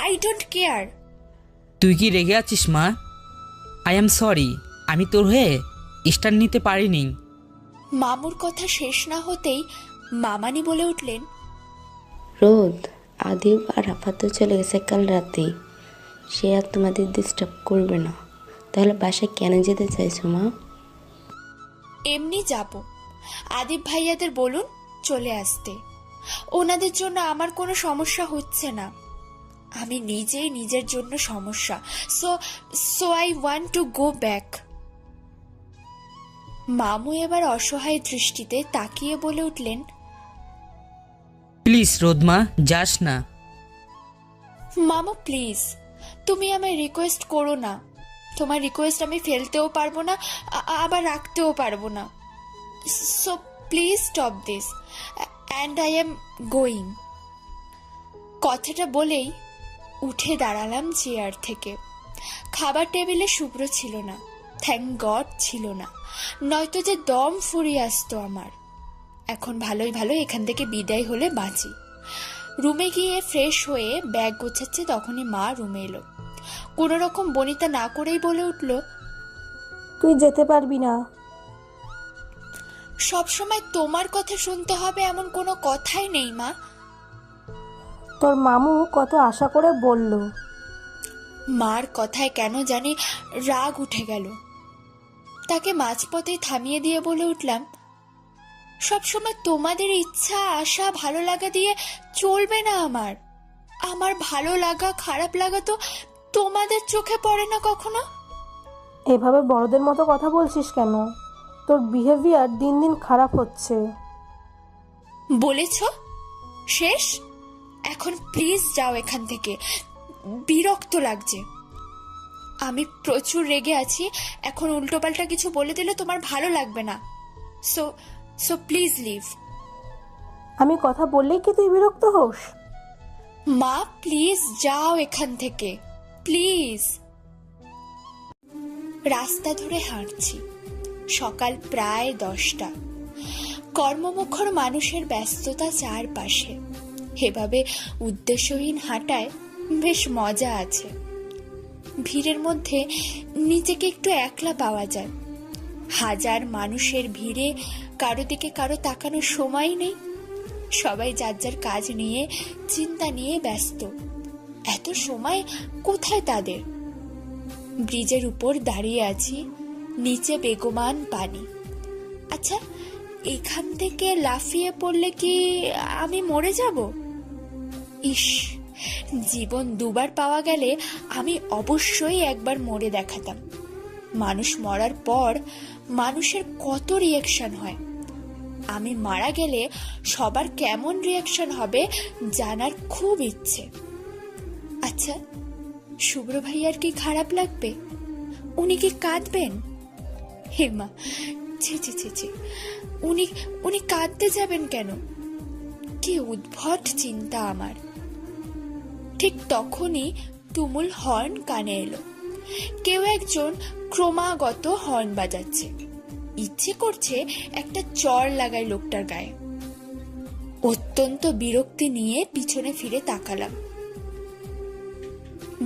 আই ডোন্ট কেয়ার। তুই কি রেগে আছিস মা? আই এম সরি, আমি তোর হয়ে স্ট্যান্ড নিতে পারিনি। মামুর কথা শেষ না হতেই মামানি বলে উঠলেন, রোদ, আদিব আর আপাতত চলে গেছে কাল রাতে, সে আর তোমাদের ডিস্টার্ব করবে না। তাহলে বাসায় কেন যেতে চাইছো মা? এমনি যাব। আদিব ভাইয়াদের বলুন চলে আসতে, ওনাদের জন্য আমার কোনো সমস্যা হচ্ছে না, আমি নিজেই নিজের জন্য সমস্যা। So I want to go back. মামু এবার অসহায় দৃষ্টিতে তাকিয়ে বলে উঠলেন, প্লিজ রোদমা, যাস না। মামু প্লিজ, তুমি আমায় রিকোয়েস্ট করো না। তোমার রিকোয়েস্ট আমি ফেলতেও পারবো না, আবার রাখতেও পারবো না। So please stop this and I am going. কথাটা বলেই উঠে দাঁড়ালাম চেয়ার থেকে। খাবার টেবিলে শুভ্র ছিল না, থ্যাংক গড ছিল না, নয়তো যে দম ফুরিয়ে আসতো আমার। এখন ভালোই ভালো এখান থেকে বিদায় হলে বাঁচি। রুমে গিয়ে ফ্রেশ হয়ে ব্যাগ গোছাচ্ছে, তখনই মা রুমে এলো। কোনো রকম বনিতা না করেই বলে উঠল, তুই যেতে পারবি না। সবসময় তোমার কথা শুনতে হবে এমন কোনো কথাই নেই মা। তোর মামু কত আশা করে বলল। মার কথায় কেন জানি রাগ উঠে গেল। তাকে মাঝপথেই থামিয়ে দিয়ে বলে উঠলাম, সবসময় তোমাদের ইচ্ছা আশা ভালো লাগা দিয়ে চলবে না। আমার ভালো লাগা খারাপ লাগা তো তোমাদের চোখে পড়ে না কখনো। এভাবে বড়দের মতো কথা বলছিস কেন? তোর বিহেভিয়ার দিন দিন খারাপ হচ্ছে। বলেছ শেষ? এখন প্লিজ যাও এখান থেকে, বিরক্ত লাগছে। আমি প্রচুর রেগে আছি, এখন উল্টোপাল্টা কিছু বলে দিলে তোমার ভালো লাগবে না। So please leave. আমি কথা বললেই কি তুই বিরক্ত হোস? মা প্লিজ যাও এখান থেকে, প্লিজ। রাস্তা ধরে হাঁটছি, সকাল প্রায় 10টা। কর্মমুখর মানুষের ব্যস্ততা চারপাশে। এভাবে উদ্দেশ্যহীন হাঁটায় বেশ মজা আছে। ভিড়ের মধ্যে নিজেকে একটু একলা পাওয়া যায়। হাজার মানুষের ভিড়ে কারো দিকে কারো তাকানোর সময় নেই। সবাই যার যার কাজ নিয়ে চিন্তা নিয়ে ব্যস্ত। এত সময় কোথায় তাদের? ব্রিজের উপর দাঁড়িয়ে আছি, নিচে বেগমান পানি। আচ্ছা, এখান থেকে লাফিয়ে পড়লে কি আমি মরে যাব? ইস, জীবন দুবার পাওয়া গেলে আমি অবশ্যই একবার মরে দেখাতাম। মানুষ মরার পর মানুষের কত রিয়াকশন হয়, আমি মারা গেলে সবার কেমন রিয়াকশন হবে জানার খুব ইচ্ছে। আচ্ছা, শুভ্র ভাইয়ার কি খারাপ লাগবে? উনি কি কাঁদবেন? হেমা, ছি ছি ছি ছি, উনি কাঁদতে যাবেন কেন? কি উদ্ভট চিন্তা আমার। ঠিক তখনই তুমুল হর্ন কানে এলো। কেউ একজন ক্রমাগত হর্ন বাজাচ্ছে। ইচ্ছে করছে একটা চড় লাগাই লোকটার গায়ে। অত্যন্ত বিরক্তি নিয়ে পিছনে ফিরে তাকালাম।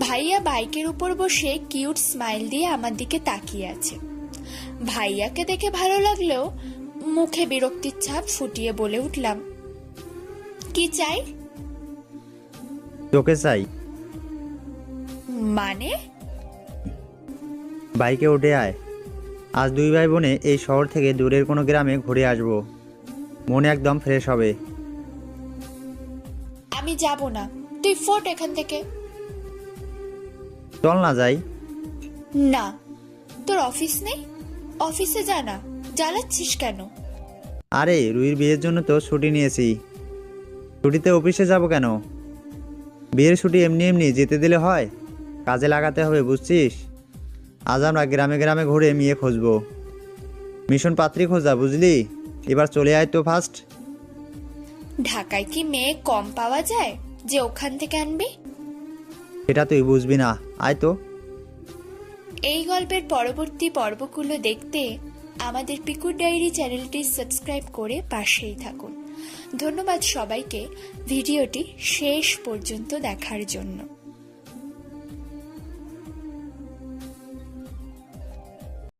ভাইয়া বাইকের উপর বসে কিউট স্মাইল দিয়ে আমার দিকে তাকিয়ে আছে। ভাইয়াকে দেখে ভালো লাগলেও মুখে বিরক্তির ছাপ ফুটিয়ে বলে উঠলাম, কি চাই? তোকে চাই। মানে? বাইকে উঠে আয়, আজ দুই ভাই বোনে এই শহর থেকে দূরের কোনো গ্রামে ঘুরে আসবো, মনে একদম ফ্রেশ হবে। আমি যাব না, তুই ফোট এখান থেকে। চল না যাই। না, তোর অফিস নেই? অফিসে যা না, জ্বালাচ্ছিস কেন? আরে রুহির বিয়ের জন্য তো ছুটি নিয়েছি, ছুটিতে অফিসে যাব কেন? বিয়ের ছুটি এমনি এমনি যেতে দিলে হয়, কাজে লাগাতে হবে, বুঝছিস? আজ আমরা গ্রামে গ্রামে ঘুরে মেয়ে খুঁজবো, মিশন পাত্রী খোঁজা, বুঝলি? এবার চলে আয় তো ফার্স্ট। ঢাকায় কি মেয়ে কম পাওয়া যায় যে ওখান থেকে আনবি? এটা তুই বুঝবি না, আয় তো। এই গল্পের পরবর্তী পর্বগুলো দেখতে আমাদের পিকুর ডায়েরি চ্যানেলটি সাবস্ক্রাইব করে পাশেই থাকুন। ধন্যবাদ সবাইকে ভিডিওটি শেষ পর্যন্ত দেখার জন্য।